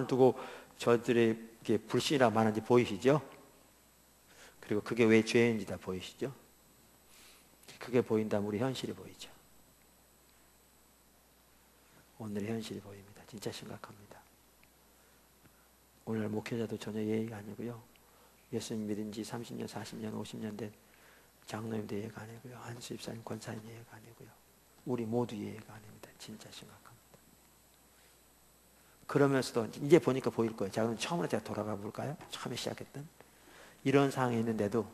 두고 저들에게 불신이라 말하는지 보이시죠? 그리고 그게 왜 죄인지 다 보이시죠? 그게 보인다면 우리 현실이 보이죠. 오늘의 현실이 보입니다. 진짜 심각합니다. 오늘 목회자도 전혀 예의가 아니고요, 예수님 믿은 지 30년, 40년, 50년 된 장로님도 예의가 아니고요, 한수 집사님, 권사님 예의가 아니고요, 우리 모두 예의가 아닙니다. 진짜 심각합니다. 그러면서도 이제 보니까 보일 거예요. 자, 그럼 처음으로 제가 돌아가 볼까요? 처음에 시작했던 이런 상황이 있는데도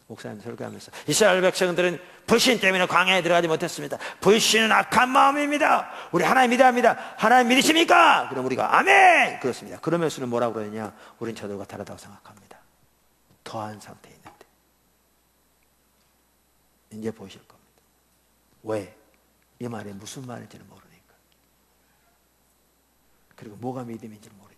목사님 설교하면서, 이스라엘 백성들은 불신 때문에 광야에 들어가지 못했습니다. 불신은 악한 마음입니다. 우리 하나님 믿어야 합니다. 하나님 믿으십니까? 그럼 우리가 아멘! 그렇습니다. 그러면서는 뭐라고 그러느냐? 우린 저들과 다르다고 생각합니다. 더한 상태에 있는데. 이제 보실 겁니다. 왜? 이 말이 무슨 말인지는 모르니까. 그리고 뭐가 믿음인지는 모르니까.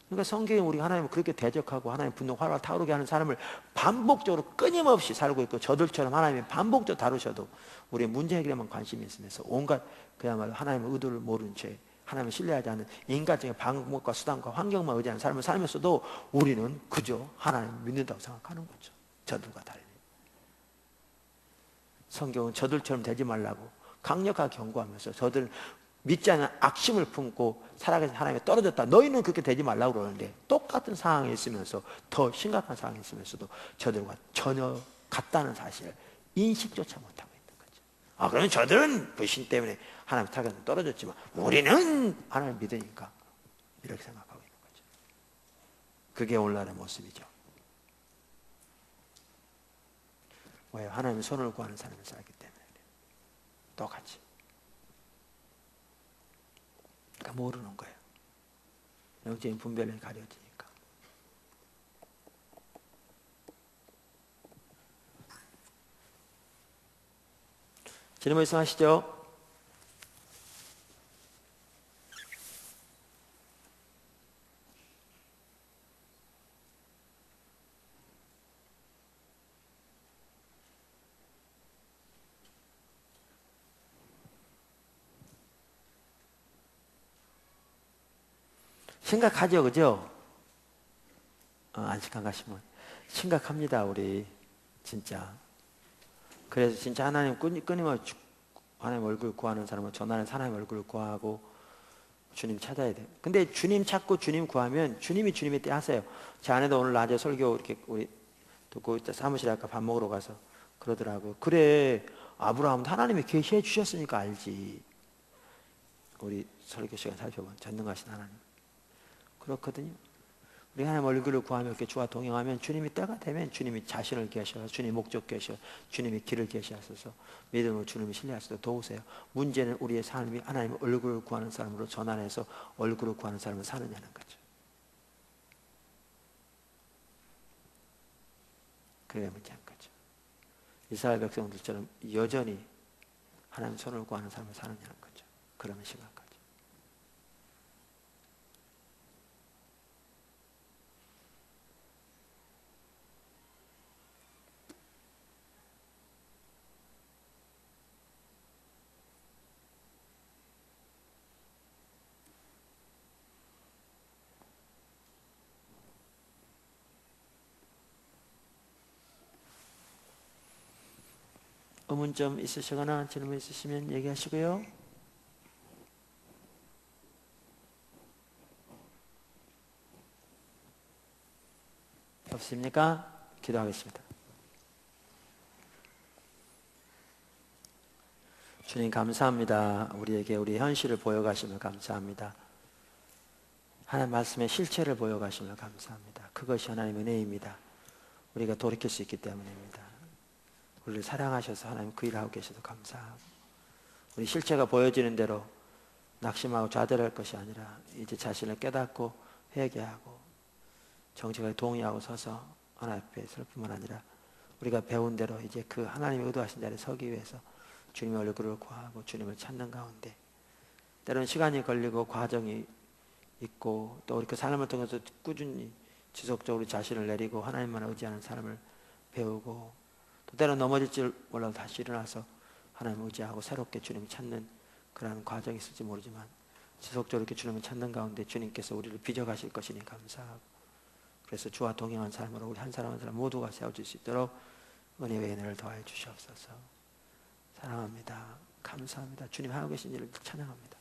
그러니까 성경에 우리 하나님을 그렇게 대적하고 하나님 분노 활활 타오르게 하는 사람을 반복적으로 끊임없이 살고 있고, 저들처럼 하나님이 반복적으로 다루셔도 우리의 문제 해결에만 관심이 있으면서 온갖 그야말로 하나님의 의도를 모르는 채 하나님을 신뢰하지 않는 인간적인 방법과 수단과 환경만 의지하는 삶을 살면서도 우리는 그저 하나님을 믿는다고 생각하는 거죠. 저들과 달리. 성경은 저들처럼 되지 말라고 강력하게 경고하면서, 저들 믿지 않는 악심을 품고 살아가신 하나님에 떨어졌다, 너희는 그렇게 되지 말라고 그러는데, 똑같은 상황에 있으면서, 더 심각한 상황에 있으면서도 저들과 전혀 같다는 사실을 인식조차 못하고 있는 거죠. 그러면 저들은 불신 때문에 하나님 타격은 떨어졌지만 우리는 하나님 믿으니까 이렇게 생각하고 있는 거죠. 그게 오늘날의 모습이죠. 왜요? 하나님의 손을 구하는 삶을 살기 때문에. 똑같이 그러니까 모르는 거예요. 영적인 분별이 가려지니까. 질문 말씀하시죠. 심각하죠, 그죠? 안 심각하시면 심각합니다, 우리 진짜. 그래서 진짜 하나님 끊임없이 하나님 얼굴 구하는 사람은 전하는 하나님 얼굴을 구하고 주님 찾아야 돼요. 근데 주님 찾고 주님 구하면 주님이 주님의 때 하세요. 제 아내도 오늘 낮에 설교 이렇게 우리 듣고 사무실에 아까 밥 먹으러 가서 그러더라고요. 그래, 아브라함도 하나님이 계시해 주셨으니까 알지. 우리 설교 시간 살펴보면 전능하신 하나님. 그렇거든요. 우리 하나님 얼굴을 구하며 이렇게 주와 동행하면 주님이 때가 되면 주님이 자신을 계셔, 주님이 목적 계셔, 주님이 길을 계시하소서 믿음으로 주님이 신뢰하시도록 도우세요. 문제는 우리의 삶이 하나님 얼굴을 구하는 사람으로 전환해서 얼굴을 구하는 사람을 사느냐는 거죠. 그게 문제인 거죠. 이스라엘 백성들처럼 여전히 하나님 손을 구하는 사람을 사느냐는 거죠. 그러면 심각하죠. 의문점 있으시거나 질문 있으시면 얘기하시고요. 없습니까? 기도하겠습니다. 주님 감사합니다. 우리에게 우리 현실을 보여가시며 감사합니다. 하나님 말씀의 실체를 보여가시며 감사합니다. 그것이 하나님의 은혜입니다. 우리가 돌이킬 수 있기 때문입니다. 우리를 사랑하셔서 하나님 그 일을 하고 계셔서 감사하고 우리 실체가 보여지는 대로 낙심하고 좌절할 것이 아니라 이제 자신을 깨닫고 회개하고 정직하게 동의하고 서서 하나님 앞에 설 뿐만 아니라 우리가 배운 대로 이제 그 하나님이 의도하신 자리에 서기 위해서 주님의 얼굴을 구하고 주님을 찾는 가운데 때로는 시간이 걸리고 과정이 있고 또 우리 그 삶을 통해서 꾸준히 지속적으로 자신을 내리고 하나님만 의지하는 삶을 배우고 또 때로는 넘어질 줄 몰라도 다시 일어나서 하나님을 의지하고 새롭게 주님을 찾는 그러한 과정이 있을지 모르지만 지속적으로 이렇게 주님을 찾는 가운데 주님께서 우리를 빚어가실 것이니 감사하고 그래서 주와 동행한 삶으로 우리 한 사람 한 사람 모두가 세워질 수 있도록 은혜의 은혜를 더하여 주시옵소서. 사랑합니다. 감사합니다. 주님 하고 계신 일을 찬양합니다.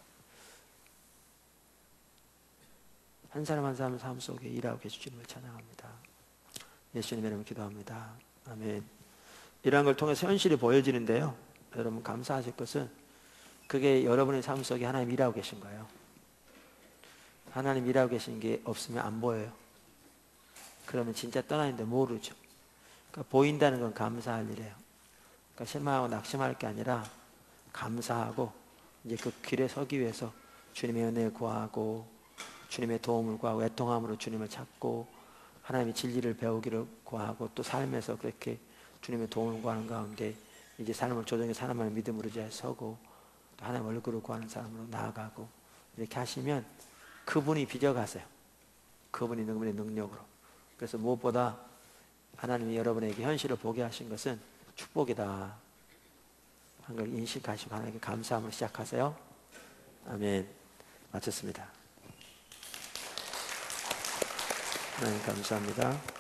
한 사람 한 사람 삶 속에 일하고 계신 주님을 찬양합니다. 예수님 이름으로 기도합니다. 아멘. 이러한 걸 통해서 현실이 보여지는데요. 여러분 감사하실 것은 그게 여러분의 삶 속에 하나님 일하고 계신 거예요. 하나님 일하고 계신 게 없으면 안 보여요. 그러면 진짜 떠나는데 모르죠. 그러니까 보인다는 건 감사할 일이에요. 그러니까 실망하고 낙심할 게 아니라 감사하고 이제 그 길에 서기 위해서 주님의 은혜를 구하고 주님의 도움을 구하고 애통함으로 주님을 찾고 하나님의 진리를 배우기를 구하고 또 삶에서 그렇게 주님의 도움을 구하는 가운데 이제 삶을 조정해 사람을 믿음으로 이제 서고 또 하나님 얼굴을 구하는 사람으로 나아가고 이렇게 하시면 그분이 빚어가세요. 그분의 능력으로. 그래서 무엇보다 하나님이 여러분에게 현실을 보게 하신 것은 축복이다 한 걸 인식하시고 하나님께 감사함으로 시작하세요. 아멘. 마쳤습니다. 하나님 감사합니다.